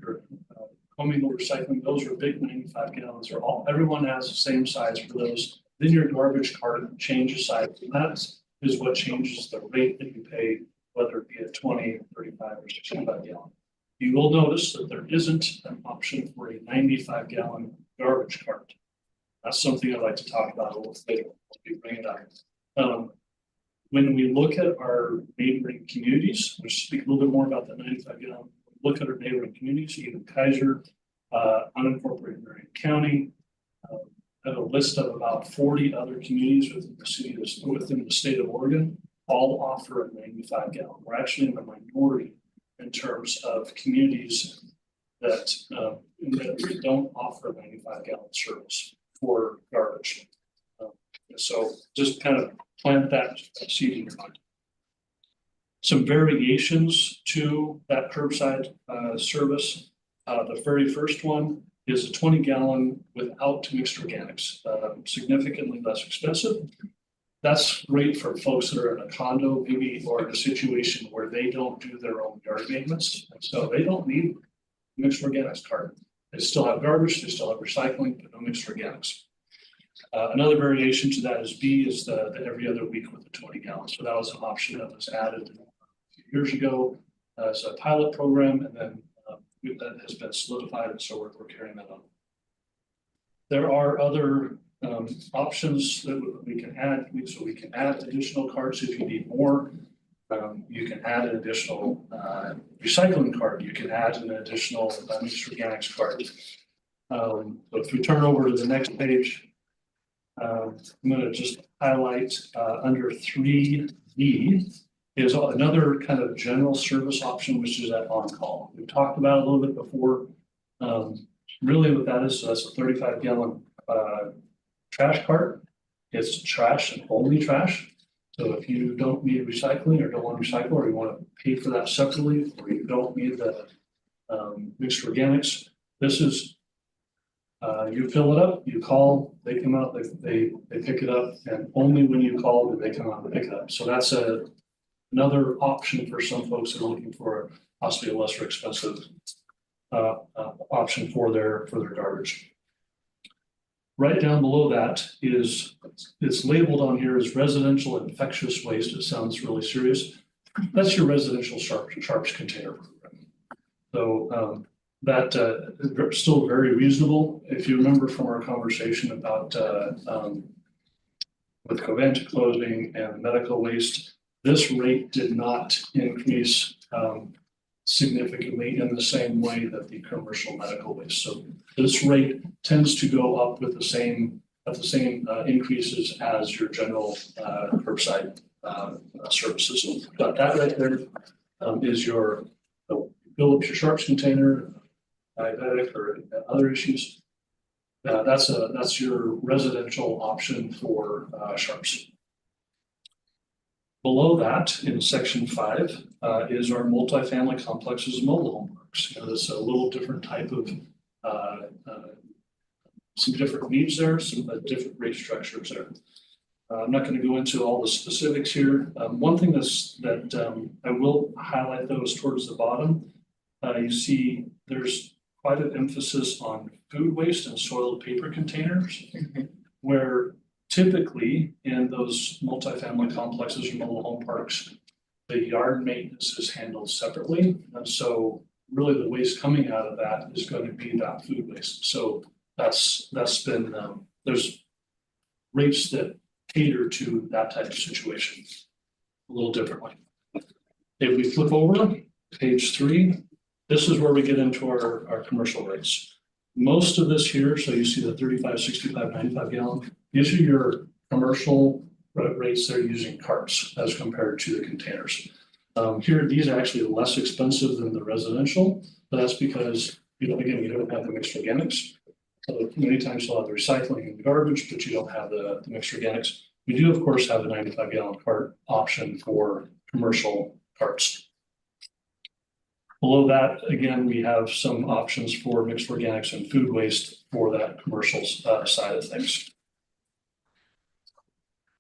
commingled recycling, those are big 95 gallons. Everyone has the same size for those. Then your garbage cart changes size, and that is what changes the rate that you pay, whether it be a 20, 35, or 65 gallon. You will notice that there isn't an option for a 95 gallon garbage cart. That's something I'd like to talk about a little later. I'll bring it up. When we look at our neighboring communities, which speak a little bit more about the 95 gallon, look at our neighboring communities, even Kaiser, unincorporated Marion County. I have a list of about 40 other communities within the city, within the state of Oregon, all offer a 95 gallon. We're actually in the minority in terms of communities that don't offer a 95 gallon service for garbage. So just kind of plant that seed in your mind. Some variations to that curbside service. The very first one is a 20 gallon without mixed organics, significantly less expensive. That's great for folks that are in a condo, maybe, or in a situation where they don't do their own yard maintenance. And so they don't need mixed organics cart. They still have garbage, they still have recycling, but no mixed organics. Another variation to that is B is the every other week with the 20 gallons. So that was an option that was added a few years ago as a pilot program, and then that has been solidified, and so we're carrying that on. There are other options that we can add. So we can add additional carts if you need more. You can add an additional recycling cart. You can add an additional mixed organics cart. So if we turn over to the next page, I'm going to just highlight under 3D is another kind of general service option, which is at on-call. We've talked about it a little bit before. Really what that is, so that's a 35 gallon trash cart. It's trash and only trash. So if you don't need recycling or don't want to recycle, or you want to pay for that separately, or you don't need the mixed organics, this is you fill it up, you call, they come out, they pick it up, and only when you call do they come out and pick it up. So that's another option for some folks that are looking for possibly a lesser expensive option for their garbage. Right down below that is, it's labeled on here as residential infectious waste. It sounds really serious. That's your residential sharps container program. So that is still very reasonable. If you remember from our conversation about with Covanta closing and medical waste, this rate did not increase significantly in the same way that the commercial medical waste. So this rate tends to go up with the same increases as your general curbside services. But that right there is your fill up your sharps container, diabetic or other issues. That's your residential option for sharps. Below that, in section 5, is our multifamily complexes and mobile home parks. It's a little different type of some different needs there, some different rate structures there. I'm not going to go into all the specifics here. One thing that I will highlight though is towards the bottom. You see there's quite an emphasis on food waste and soiled paper containers, where typically in those multifamily complexes or mobile home parks, the yard maintenance is handled separately, and so really the waste coming out of that is going to be that food waste. So that's been, there's rates that cater to that type of situation a little differently. If we flip over page 3, this is where we get into our commercial rates. Most of this here, so you see the 35, 65, 95 gallon, these are your commercial rates that are using carts as compared to the containers. Here, these are actually less expensive than the residential, but that's because, again, you don't have the mixed organics. So many times you'll have the recycling and the garbage, but you don't have the mixed organics. We do, of course, have a 95 gallon cart option for commercial carts. Below that, again, we have some options for mixed organics and food waste for that commercial side of things.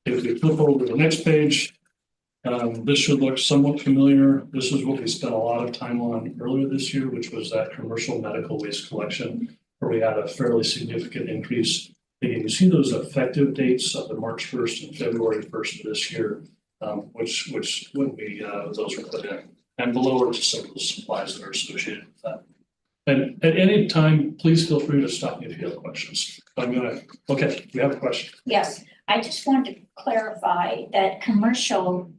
If we flip over to the next page, this should look somewhat familiar. This is what we spent a lot of time on earlier this year, which was that commercial medical waste collection, where we had a fairly significant increase. Again, you see those effective dates of the March 1st and February 1st of this year, which when those were put in. And below are just some of the supplies that are associated with that. And at any time, please feel free to stop me if you have questions. Okay, we have a question.
Yes, I just wanted to clarify that commercial,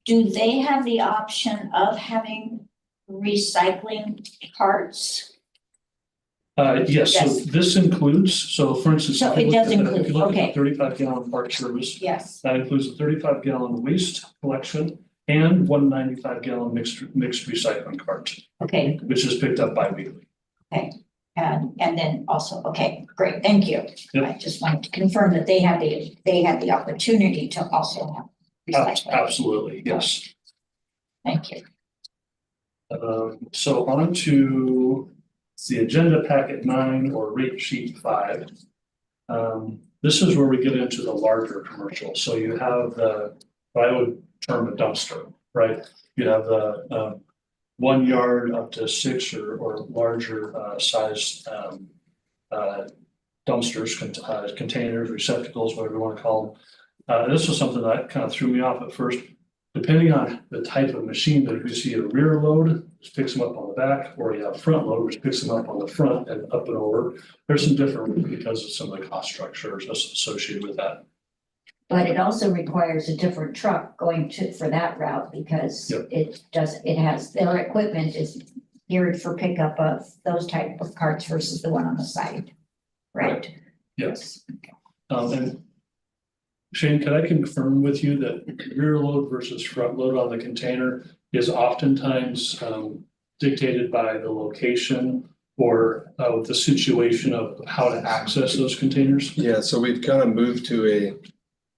do they have the option of having recycling carts?
Yes, so
Yes.
this includes, so for instance.
So
if you
it
look
does
at
include,
If you look
okay.
at the 35 gallon cart service,
Yes,
that includes a 35 gallon waste collection and 195 gallon mixed recycling cart,
okay,
which is picked up bi-weekly.
and then also, okay, great, thank you.
Yep.
I just wanted to confirm that they had the opportunity to also have recycling.
Absolutely, yes.
Thank you.
So on to the agenda packet 9 or rate sheet 5. This is where we get into the larger commercial. So you have what I would term a dumpster, right? You have the 1 yard up to 6 or larger size dumpsters, containers, receptacles, whatever you want to call them. This was something that kind of threw me off at first. Depending on the type of machine, that if you see a rear load, which picks them up on the back, or you have front load, which picks them up on the front and up and over, there's some different because of some of the cost structures associated with that.
But it also requires a different truck going for that route because
Yep.
it has, their equipment is geared for pickup of those type of carts versus the one on the side. Right?
Yes. And Shane, can I confirm with you that rear load versus front load on the container is oftentimes dictated by the location or the situation of how to access those containers?
Yeah, so we've kind of moved to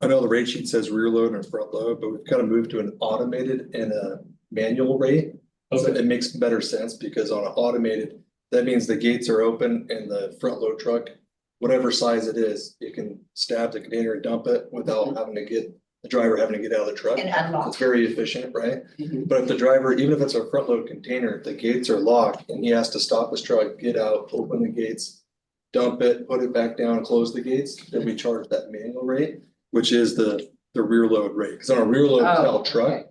I know the rate sheet says rear load and front load, but we've kind of moved to an automated and a manual rate. So
Okay.
it makes better sense because on an automated, that means the gates are open and the front load truck, whatever size it is, it can stab the container and dump it without having to get the driver having to get out of the truck.
And unlock.
It's very efficient, right?
Mhm.
But if the driver, even if it's a front load container, the gates are locked and he has to stop his truck, get out, open the gates, dump it, put it back down, close the gates, then we charge that manual rate, which is the rear load rate. Cause on a rear load style truck,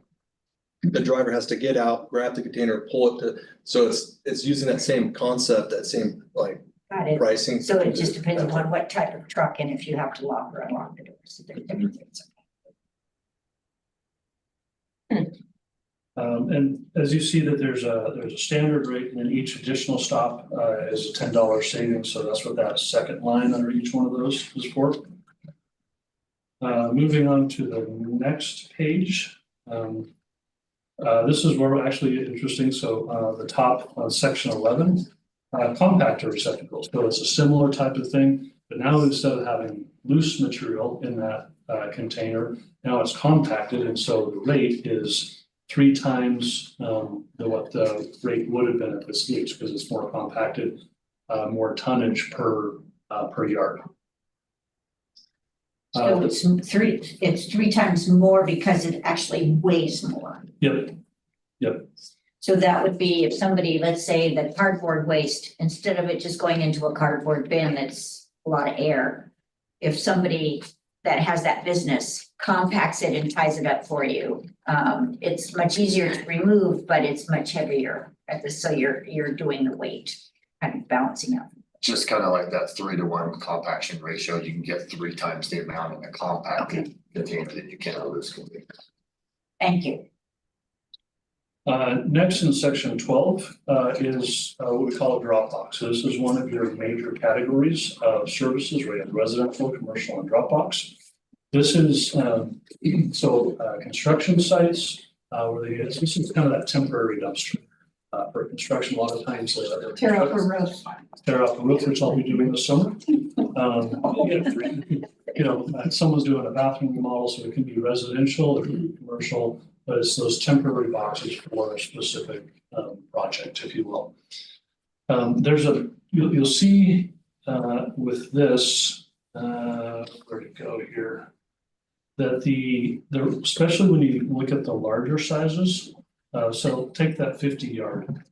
the driver has to get out, grab the container, pull it so it's using that same concept, that same like
Got it.
pricing.
So it just depends on what type of truck and if you have to lock or unlock the doors. So there's different things.
And as you see that there's a standard rate and then each additional stop is a $10 savings. So that's what that second line under each one of those is for. Moving on to the next page. This is where we're actually interesting. So the top on section 11, compactor receptacles. So it's a similar type of thing, but now instead of having loose material in that container, now it's compacted. And so the rate is 3 times what the rate would have been if it's loose because it's more compacted, more tonnage per yard.
So it's three times more because it actually weighs more.
Yep.
So that would be if somebody, let's say the cardboard waste, instead of it just going into a cardboard bin, that's a lot of air. If somebody that has that business compacts it and ties it up for you. It's much easier to remove, but it's much heavier so you're doing the weight, kind of balancing out.
Just kind of like that 3-to-1 compaction ratio, you can get 3 times the amount in a compact container that you can in a loose container.
Thank you.
Next in section 12 is what we call a drop box. So this is one of your major categories of services, where you have residential, commercial, and drop box. This is construction sites where this is kind of that temporary dumpster for construction. A lot of times
Tear out a roof.
tear out the roof, which I'll be doing this summer. Someone's doing a bathroom remodel, so it can be residential, it can be commercial. But it's those temporary boxes for a specific project, if you will. You'll see with this, where to go here, that especially when you look at the larger sizes, so take that 50-yard,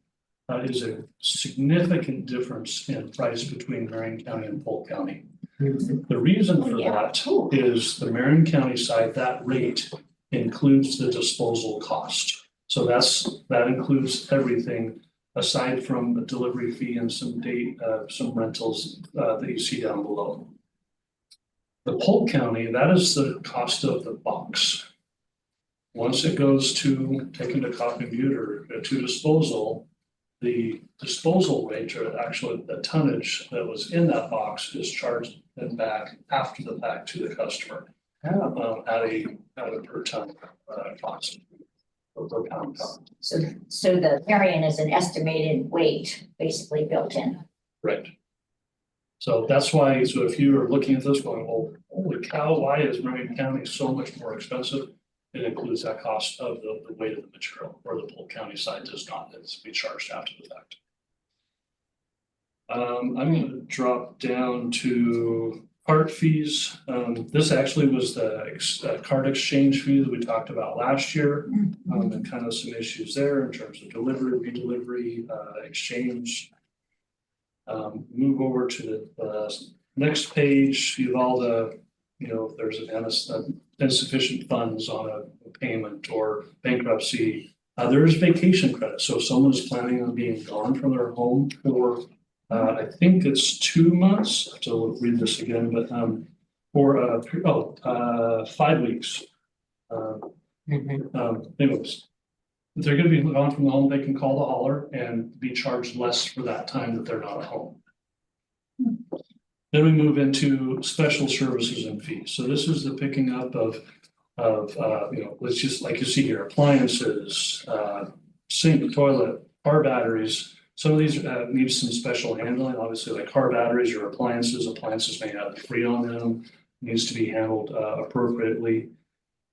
is a significant difference in price between Marion County and Polk County. The reason for that is the Marion County side, that rate includes the disposal cost. So that includes everything aside from the delivery fee and some rentals that you see down below. The Polk County, that is the cost of the box. Once it goes to taken to copy butte or to disposal, the disposal rate, or actually the tonnage that was in that box, is charged back after the fact to the customer. At a per ton cost, or per pound cost.
So the Marion is an estimated weight basically built in.
Right. So that's why, so if you are looking at this going, well, holy cow, why is Marion County so much more expensive? It includes that cost of the weight of the material, where the Polk County side does not. It's be charged after the fact. I'm going to drop down to cart fees. This actually was the cart exchange fee that we talked about last year, and kind of some issues there in terms of delivery, redelivery, exchange. Move over to the next page. You have all the, if there's insufficient funds on a payment or bankruptcy. There is vacation credit. So if someone is planning on being gone from their home for I think it's 2 months, I have to read this again, but for 5 weeks. Anyways, if they're going to be gone from the home, they can call the hauler and be charged less for that time that they're not at home. Then we move into special services and fees. So this is the picking up of let's just, like you see here, appliances, sink, toilet, car batteries. Some of these need some special handling, obviously, like car batteries or appliances. Appliances may have Freon in them, needs to be handled appropriately.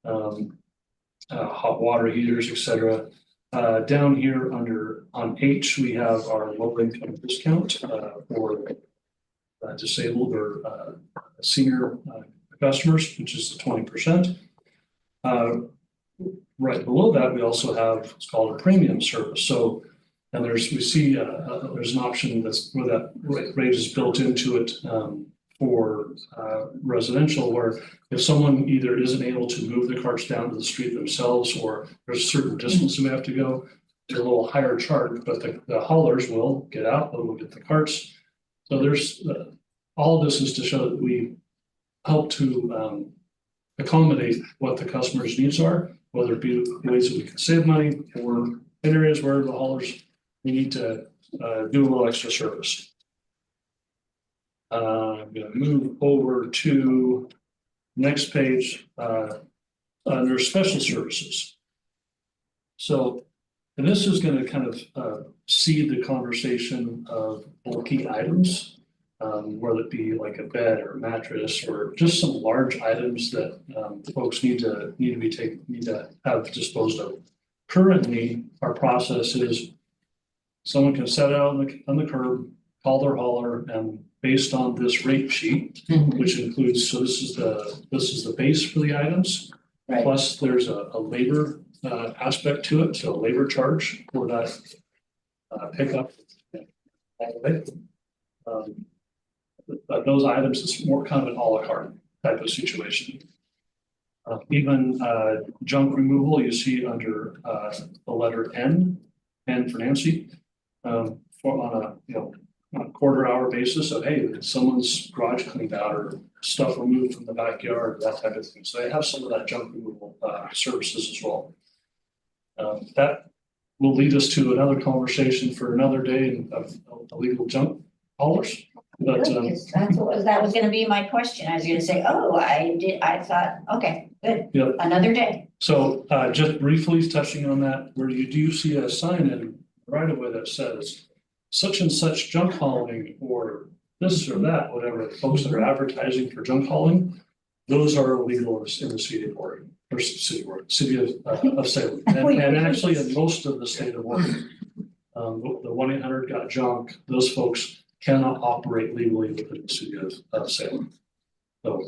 Hot water heaters, etc. Down here on H, we have our low income discount for disabled or senior customers, which is the 20%. Right below that, we also have what's called a premium service. So, and we see there's an option where that rate is built into it for residential, where if someone either isn't able to move the carts down to the street themselves, or there's a certain distance they have to go, they're a little higher charge, but the haulers will get out, they'll go get the carts. So there's all of this is to show that we help to accommodate what the customer's needs are, whether it be ways that we can save money or in areas where the haulers we need to do a little extra service. I'm going to move over to next page under special services. So, and this is going to kind of seed the conversation of bulky items, whether it be like a bed or a mattress or just some large items that folks need to have disposed of. Currently, our process is someone can set it out on the curb, call their hauler, and based on this rate sheet, which includes, so this is the base for the items,
right.
Plus there's a labor aspect to it, so a labor charge for that pickup. But those items, it's more kind of an a la carte. type of situation. Even junk removal, you see under the letter N for Nancy. For on a, you know, on a quarter hour basis of, hey, someone's garage cleaned out or stuff removed from the backyard, that type of thing. So they have some of that junk removal services as well. That will lead us to another conversation for another day of illegal junk haulers. But
That was gonna be my question. I was gonna say, oh, I thought, okay, good,
Yep.
another day.
So just briefly touching on that, where you do see a sign in right away that says such and such junk hauling or this or that, whatever, folks that are advertising for junk hauling, those are illegal in the city of Oregon, or city of Salem. And actually in most of the state of Oregon. The 1-800-GOT-JUNK, those folks cannot operate legally within the city of Salem. So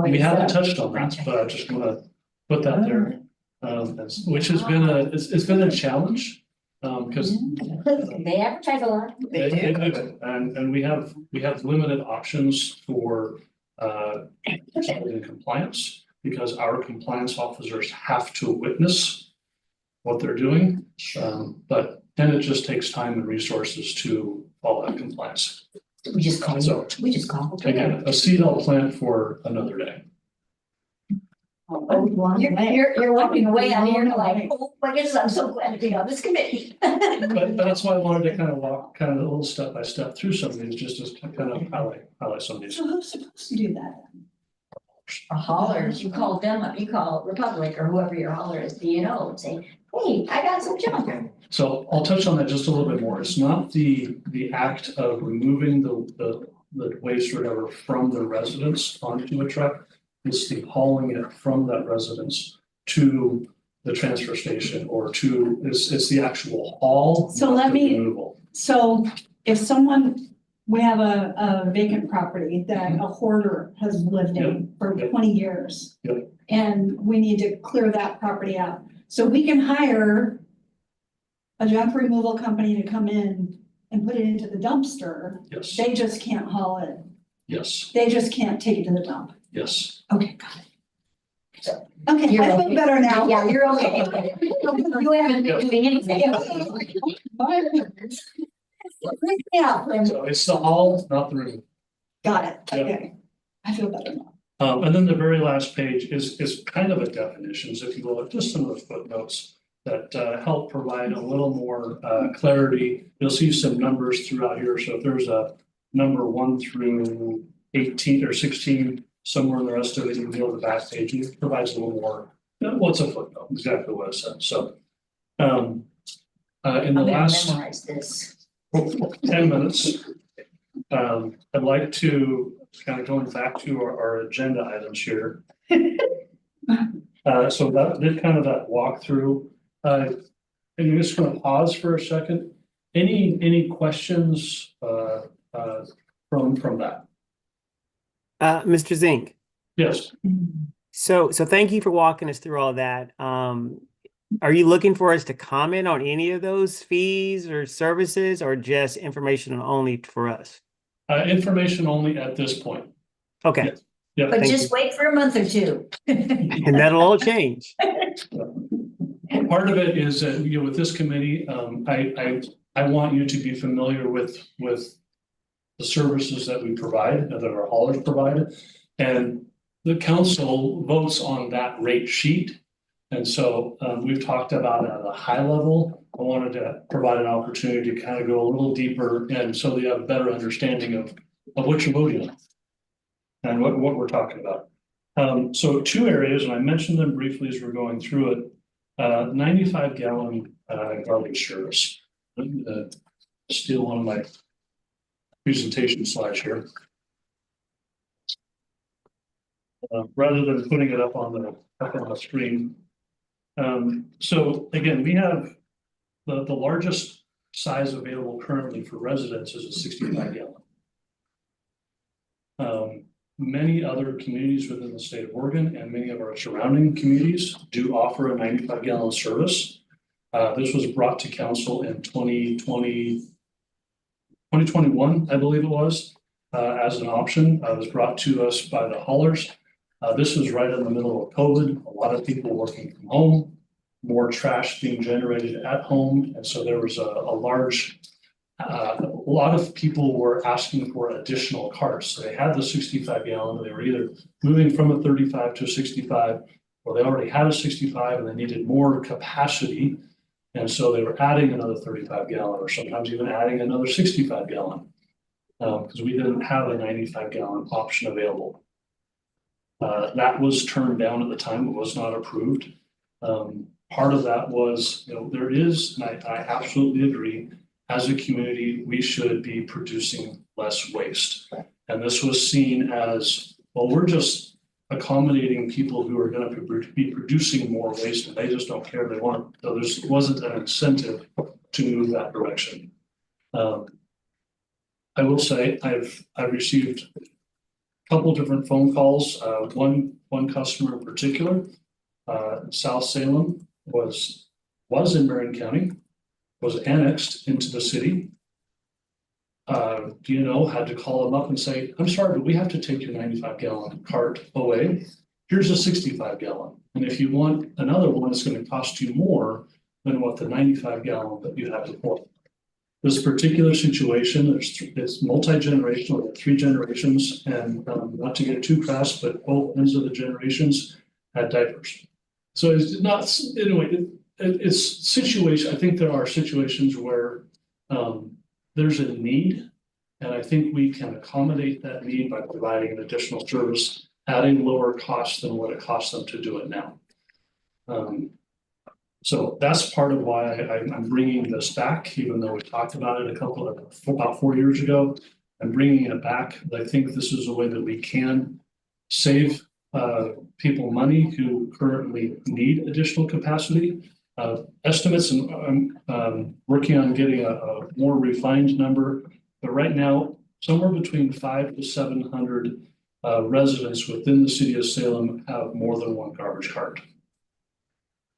we haven't touched on that, but I just want to put that there. Which has been it's been a challenge, because
They advertise a lot.
and we have limited options for in compliance, because our compliance officers have to witness what they're doing. But then it just takes time and resources to follow that compliance.
We just call
So, again, a CDL plan for another day.
You're walking away and you're like, oh my goodness, I'm so glad to be on this committee.
But that's why I wanted to kind of walk kind of a little step by step through some of these, just to kind of highlight some of these.
So who's supposed to do that?
Haulers, you call them up, you call Republic or whoever your hauler is, and say, hey, I got some junk.
So I'll touch on that just a little bit more. It's not the act of removing the waste or whatever from the residence onto a truck. It's the hauling it from that residence to the transfer station or to, it's the actual haul.
So
not
let
the
me-
removal.
So if we have a vacant property that a hoarder has lived in for
Yep.
20 years.
Yep.
And we need to clear that property out. So we can hire a junk removal company to come in and put it into the dumpster.
Yes,
They just can't haul it.
yes,
They just can't take it to the dump.
yes.
Okay, got it. Okay,
You're
I feel
okay.
better now.
Yeah, you're okay. You haven't been doing anything. Yeah.
So it's the haul, not the removal.
Got it,
Yeah.
okay. I feel better now.
And then the very last page is kind of a definitions, if you will, just some of the footnotes that help provide a little more clarity. You'll see some numbers throughout here. So if there's a number 1 through 18 or 16, somewhere in the rest of it, you can go to the back page, and it provides a little more, what's a footnote, exactly what it said. So in the
I'm gonna
last
memorize this.
10 minutes, I'd like to kind of going back to our agenda items here. So that did kind of that walkthrough. And you're just going to pause for a second. Any questions from that?
Mr. Zink,
Yes.
so thank you for walking us through all that. Are you looking for us to comment on any of those fees or services, or just information only for us?
Information only at this point.
Okay,
Yeah.
But
Thank
just wait for a month or two.
and that'll all change.
Part of it is that, with this committee, I want you to be familiar with the services that we provide, that our haulers provide. And the council votes on that rate sheet. And so we've talked about it at a high level. I wanted to provide an opportunity to kind of go a little deeper, and so you have a better understanding of what you're voting on and what we're talking about. So 2 areas, and I mentioned them briefly as we're going through it. 95-gallon garbage service. Steal one of my presentation slides here. Rather than putting it up on the screen. So again, we have the largest size available currently for residents is a 65 gallon. Many other communities within the state of Oregon and many of our surrounding communities do offer a 95 gallon service. This was brought to council in 2021, I believe it was, as an option. It was brought to us by the haulers. This was right in the middle of COVID, a lot of people working from home, more trash being generated at home, and so there was a large a lot of people were asking for additional carts. So they had the 65 gallon, they were either moving from a 35 to a 65, or they already had a 65 and they needed more capacity. And so they were adding another 35 gallon, or sometimes even adding another 65 gallon. Because we didn't have a 95 gallon option available. That was turned down at the time, it was not approved. Part of that was, there is, and I absolutely agree, as a community, we should be producing less waste. And this was seen as, well, we're just accommodating people who are gonna be producing more waste and they just don't care, they want, so there wasn't an incentive to move that direction. I will say, I've received a couple different phone calls, one customer in particular, South Salem was in Marion County, was annexed into the city. Had to call them up and say, I'm sorry, but we have to take your 95 gallon cart away. Here's a 65 gallon. And if you want another one, it's going to cost you more than what the 95 gallon that you have to pour. This particular situation, it's multi-generational, 3 generations, and not to get too crass, but both ends of the generations had diapers. So it's not, anyway, it's situation. I think there are situations where there's a need, and I think we can accommodate that need by providing an additional service, adding lower cost than what it costs them to do it now. So that's part of why I'm bringing this back, even though we talked about it about 4 years ago. I'm bringing it back. I think this is a way that we can save people money who currently need additional capacity. Estimates, and I'm working on getting a more refined number, but right now, somewhere between 500 to 700 residents within the city of Salem have more than one garbage cart.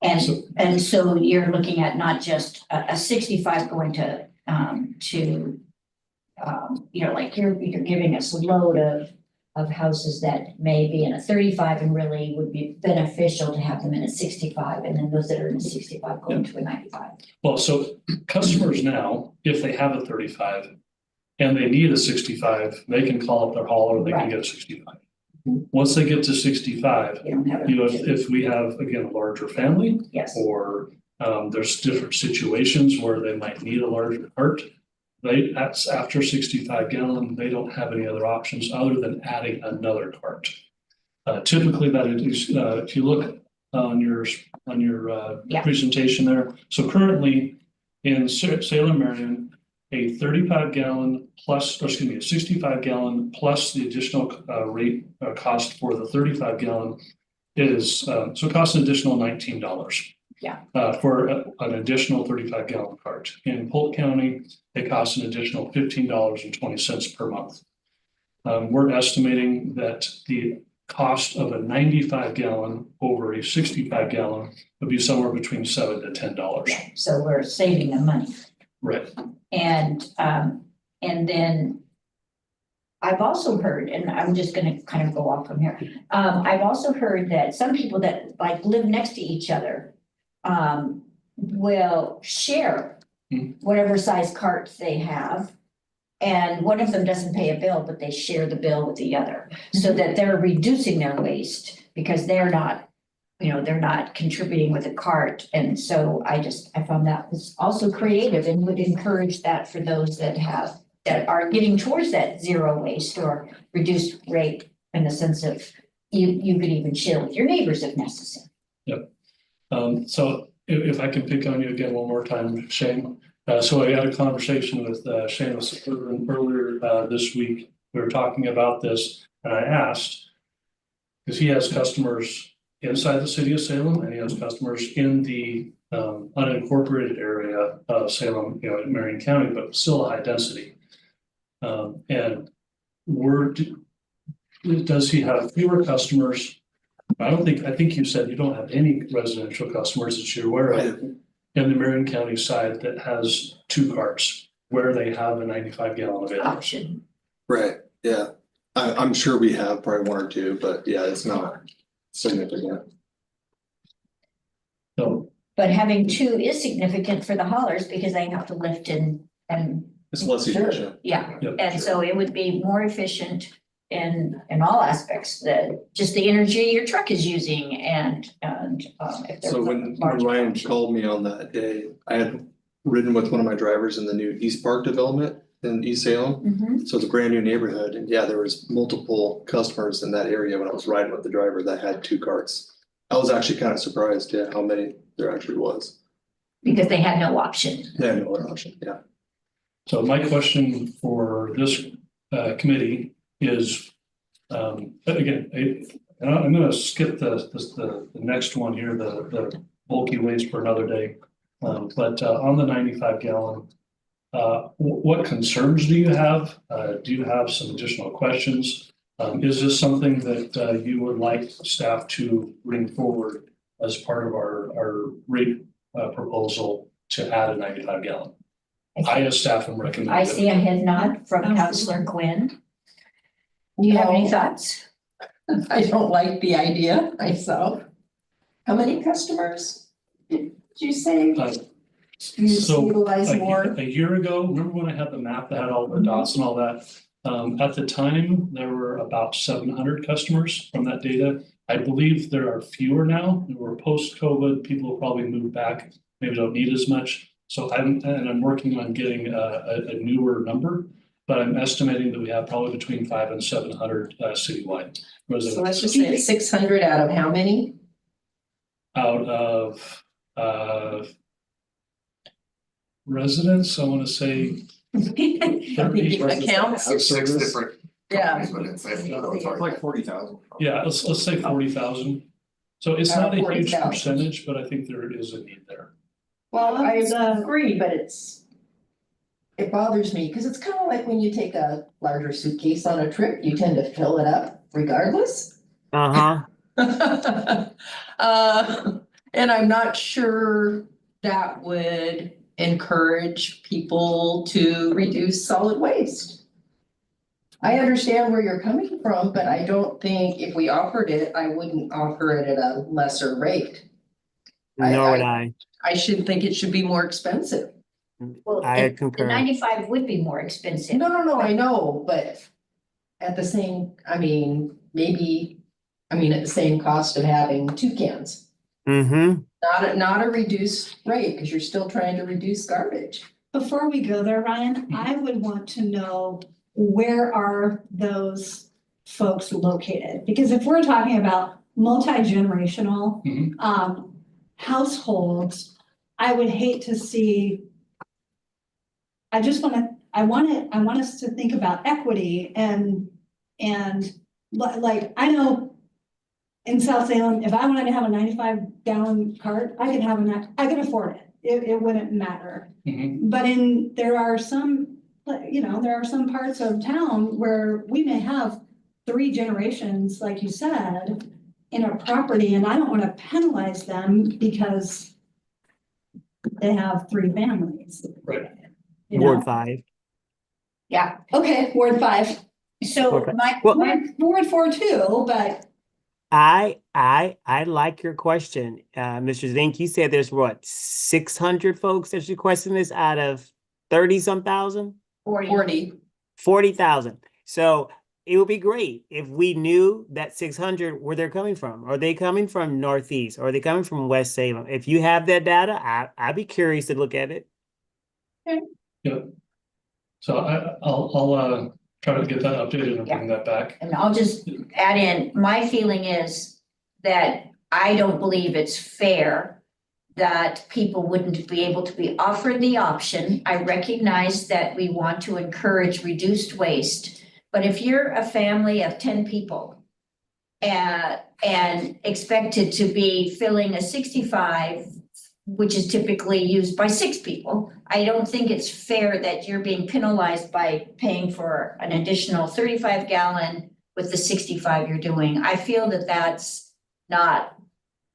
And so you're looking at not just a 65 going to like you're giving us a load of houses that may be in a 35 and really would be beneficial to have them in a 65, and then those that are in a 65 going to a 95.
Well, so customers now, if they have a 35 and they need a 65, they can call up their hauler, or they can get a 65. Once they get to 65, if we have, again, a larger family,
yes,
or there's different situations where they might need a larger cart, that's after 65 gallon, they don't have any other options other than adding another cart. Typically that is, if you look on your presentation there, so currently in Salem, Marion, a 35 gallon plus, or excuse me, a 65 gallon plus the additional rate cost for the 35 gallon is, so it costs an additional $19.
Yeah.
For an additional 35 gallon cart. In Polk County, it costs an additional $15.20 per month. We're estimating that the cost of a 95 gallon over a 65 gallon would be somewhere between $7 to $10.
So we're saving them money.
Right.
And then I've also heard, and I'm just going to kind of go off from here. I've also heard that some people that like live next to each other will share whatever size carts they have. And one of them doesn't pay a bill, but they share the bill with the other, so that they're reducing their waste because they're not contributing with a cart. And so I found that was also creative and would encourage that for those that are getting towards that zero waste or reduced rate, in the sense of you could even share with your neighbors if necessary.
Yep. So if I can pick on you again one more time, Shane. So I had a conversation with Shane earlier this week. We were talking about this, and I asked, because he has customers inside the city of Salem, and he has customers in the unincorporated area of Salem, in Marion County, but still a high density. And does he have fewer customers? I think you said you don't have any residential customers that you're aware of in the Marion County side that has 2 carts where they have a 95 gallon available.
Option.
Right, yeah. I'm sure we have probably one or two, but yeah, it's not significant.
So,
But having two is significant for the haulers because they have to lift and,
It's less efficient.
yeah.
Yep.
And so it would be more efficient in all aspects, just the energy your truck is using and, if there's.
So
a
when
large
Ryan
production.
called me on that day, I had ridden with one of my drivers in the new East Park development in East Salem.
Mhm.
So it's a brand new neighborhood, and yeah, there was multiple customers in that area when I was riding with the driver that had two carts. I was actually kind of surprised, yeah, how many there actually was.
Because they had no option.
They had no other option, yeah.
so my question for this committee is, again, and I'm gonna skip the next one here, the bulky waste for another day. But on the 95 gallon, what concerns do you have? Do you have some additional questions? Is this something that you would like staff to bring forward as part of our rate proposal to add a 95 gallon? I as staff am recommending.
I see a head nod from Counselor Gwynn. Do you have any thoughts?
I don't like the idea myself. How many customers did you say? You
So
utilize more?
a year ago, remember when I had the map that had all the dots and all that? At the time, there were about 700 customers from that data. I believe there are fewer now. We're post-COVID, people will probably move back, maybe don't need as much. So I'm working on getting a newer number, but I'm estimating that we have probably between 500 and 700 citywide residents.
So let's just say 600 out of how many?
Out of residents, I want to say 30.
Accounts?
There's 6 different
Yeah.
companies, but it's
Like 40,000.
Yeah, let's say 40,000. So it's not a huge
40,000.
percentage, but I think there is a need there.
Well, I agree, but it bothers me, because it's kind of like when you take a larger suitcase on a trip, you tend to fill it up regardless.
Uh-huh.
And I'm not sure that would encourage people to reduce solid waste. I understand where you're coming from, but I don't think if we offered it, I wouldn't offer it at a lesser rate.
Nor would I.
I should think it should be more expensive.
Well,
I
the
concur.
95 would be more expensive.
No, I know, but at the same, maybe, at the same cost of having 2 cans.
Mm-hmm.
Not a reduced rate, because you're still trying to reduce garbage.
Before we go there, Ryan, I would want to know, where are those folks located? Because if we're talking about multi-generational
Mhm.
households, I would hate to see. I want us to think about equity and like, I know in South Salem, if I wanted to have a 95 gallon cart, I could afford it. It wouldn't matter.
Mhm.
But there are some parts of town where we may have 3 generations, like you said, in a property, and I don't want to penalize them because they have 3 families.
Right.
You know?
Ward 5.
Yeah,
Okay, Ward 5,
so
Okay.
my,
Well-
Ward 4 too, but
I like your question, Mr. Zink. You said there's what, 600 folks that's requesting this out of 30-some thousand? 40,000. So it would be great if we knew that 600 where they're coming from. Are they coming from Northeast? Are they coming from West Salem? If you have that data, I'd be curious to look at it.
Yeah. So I'll try to get that updated and bring that back.
and I'll just add in, my feeling is that I don't believe it's fair that people wouldn't be able to be offered the option. I recognize that we want to encourage reduced waste, but if you're a family of 10 people and expected to be filling a 65, which is typically used by 6 people, I don't think it's fair that you're being penalized by paying for an additional 35 gallon with the 65 you're doing. I feel that that's not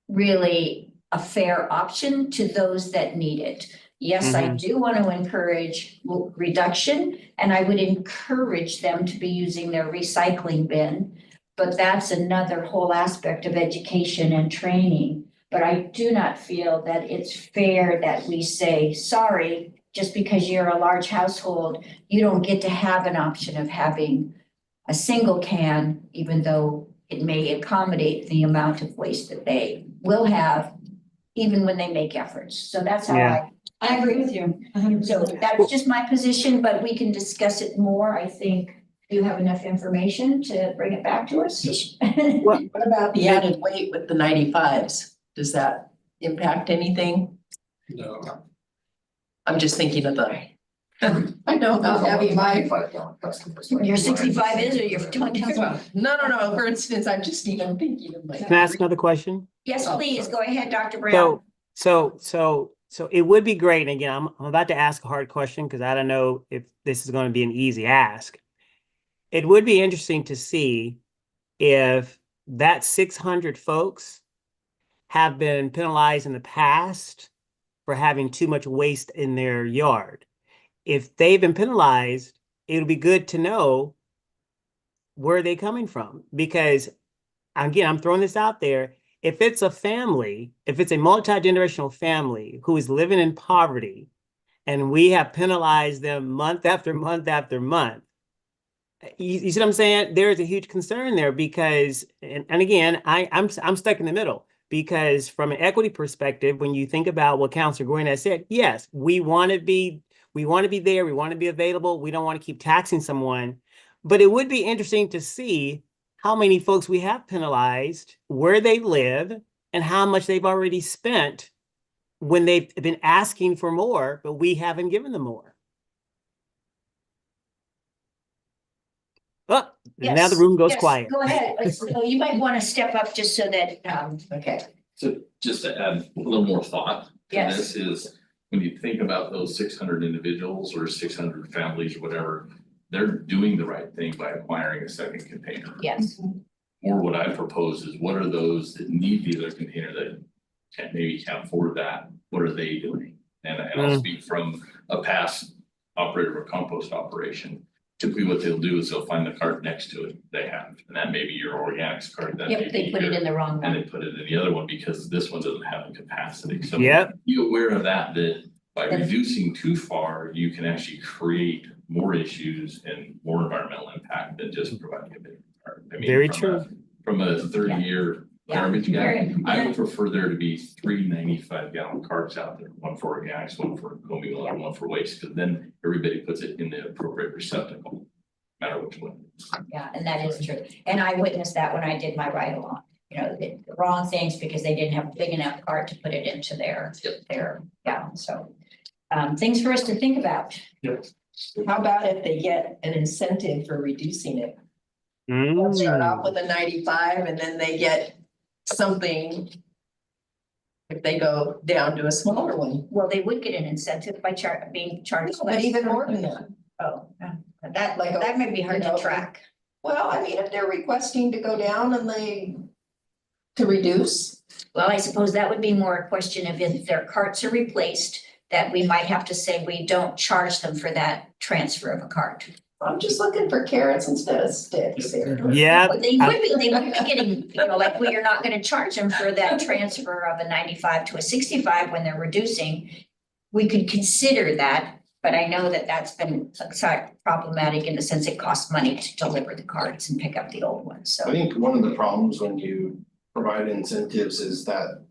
really a fair option to those that need it. Yes, I do want to encourage reduction, and I would encourage them to be using their recycling bin. But that's another whole aspect of education and training. But I do not feel that it's fair that we say, sorry, just because you're a large household, you don't get to have an option of having a single can, even though it may accommodate the amount of waste that they will have, even when they make efforts. So that's how
Yeah.
I agree with you. 100%.
So that's just my position, but we can discuss it more. I think you have enough information to bring it back to us.
Yes.
What,
What about the added weight with the 95s? Does that impact anything?
No.
I'm just thinking of the, I know how heavy my,
95 customers.
Your 65 is, or your 20?
no, for instance, I'm just even thinking of my.
can I ask another question?
Yes, please, go ahead, Dr. Brown.
So it would be great, and again, I'm about to ask a hard question because I don't know if this is going to be an easy ask. It would be interesting to see if that 600 folks have been penalized in the past for having too much waste in their yard. If they've been penalized, it'll be good to know where they're coming from. Because again, I'm throwing this out there. If it's a family, if it's a multi-generational family who is living in poverty, and we have penalized them month after month after month, you see what I'm saying? There is a huge concern there because, and again, I'm stuck in the middle because from an equity perspective, when you think about what Councilor Gwen has said, yes, we want to be there, we want to be available, we don't want to keep taxing someone, but it would be interesting to see how many folks we have penalized, where they live, and how much they've already spent when they've been asking for more, but we haven't given them more. Oh, now the
Yes,
room goes
yes,
quiet.
Go ahead. So you might want to step up just so that,
Okay.
So just to add a little more thought to
Yes.
this is, when you think about those 600 individuals or 600 families or whatever, they're doing the right thing by acquiring a second container.
yes,
Or what I propose is, what are those that need the other container that maybe can't afford that? What are they doing? And I'll speak from a past operator of a compost operation. Typically what they'll do is they'll find the cart next to it they have, and that may be your organics cart, that may
yep, they
be
put it
your-
in the wrong
and
one.
they put it in the other one because this one doesn't have the capacity. So
Yep.
be aware of that by
That's-
reducing too far, you can actually create more issues and more environmental impact than just providing a big cart. I mean,
Very
from
true.
From a 30-year
Yeah.
garbage
Very-
guy, I would prefer there to be 3 95-gallon carts out there, one for organics, one for commingle, and one for waste, because then everybody puts it in the appropriate receptacle, no matter which one.
Yeah, and that is true. And I witnessed that when I did my ride along, you know, the wrong things because they didn't have a big enough cart to put it into their, so. Things for us to think about.
How about if they get an incentive for reducing it? They'll start off with a 95 and then they get something if they go down to a smaller one.
Well, they would get an incentive by being charged.
But even more than that.
Oh, that,
Like a-
that may be hard
you
to
know,
track.
Well, I mean, if they're requesting to go down and to reduce.
Well, I suppose that would be more a question of if their carts are replaced, that we might have to say we don't charge them for that transfer of a cart.
I'm just looking for carrots instead of sticks here.
Yeah.
But they would be getting, you know, like we are not gonna charge them for that transfer of a 95 to a 65 when they're reducing. We could consider that, but I know that that's been problematic in the sense it costs money to deliver the carts and pick up the old ones,
I
so.
think one of the problems when you provide incentives is that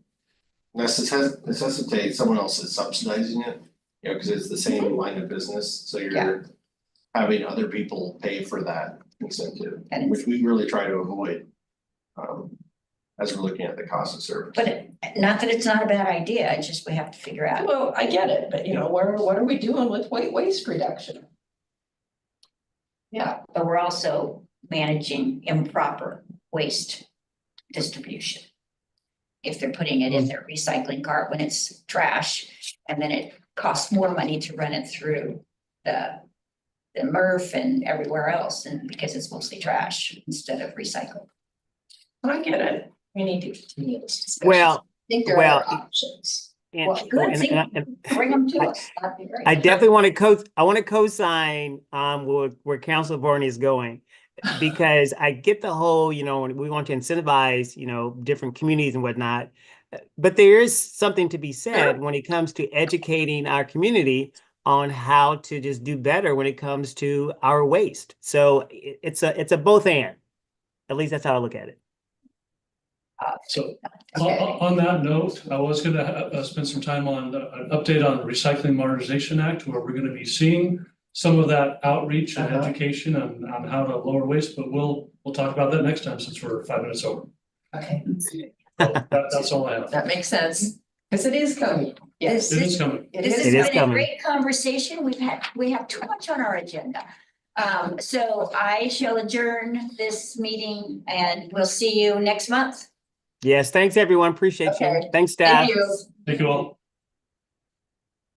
necessitates someone else is subsidizing it. You know, because it's the same line of business, so
Yeah.
you're having other people pay for that incentive,
And
which we really try to avoid. As we're looking at the cost of service.
But not that it's not a bad idea, it's just we have to figure out.
Well, I get it, but you know, what are we doing with waste reduction?
Yeah, but we're also managing improper waste distribution. If they're putting it in their recycling cart when it's trash, and then it costs more money to run it through the MRF and everywhere else, and because it's mostly trash instead of recycled.
I get it. We need to continue this discussion.
Well,
I think there
well,
are options.
and-
Well, good,
and-
see,
and-
bring them to us, that'd be great.
I definitely want to I want to co-sign where Councilor Barney is going. Because I get the whole, we want to incentivize, different communities and whatnot. But there is something to be said when it comes to educating our community on how to just do better when it comes to our waste. So it's a both and. At least that's how I look at it.
So
Okay.
on that note, I was gonna spend some time on an update on the Recycling Modernization Act, where we're gonna be seeing some of that outreach and education on how to lower waste, but we'll talk about that next time since we're 5 minutes over.
Okay,
So that's all I have.
that makes sense, because it is coming, yes.
It is coming.
It
This
is.
has
It is
been a
coming.
great conversation. We have too much on our agenda. So I shall adjourn this meeting and we'll see you next month.
Yes, thanks everyone. Appreciate you.
Okay.
Thanks, staff.
Thank you.
Thank you all.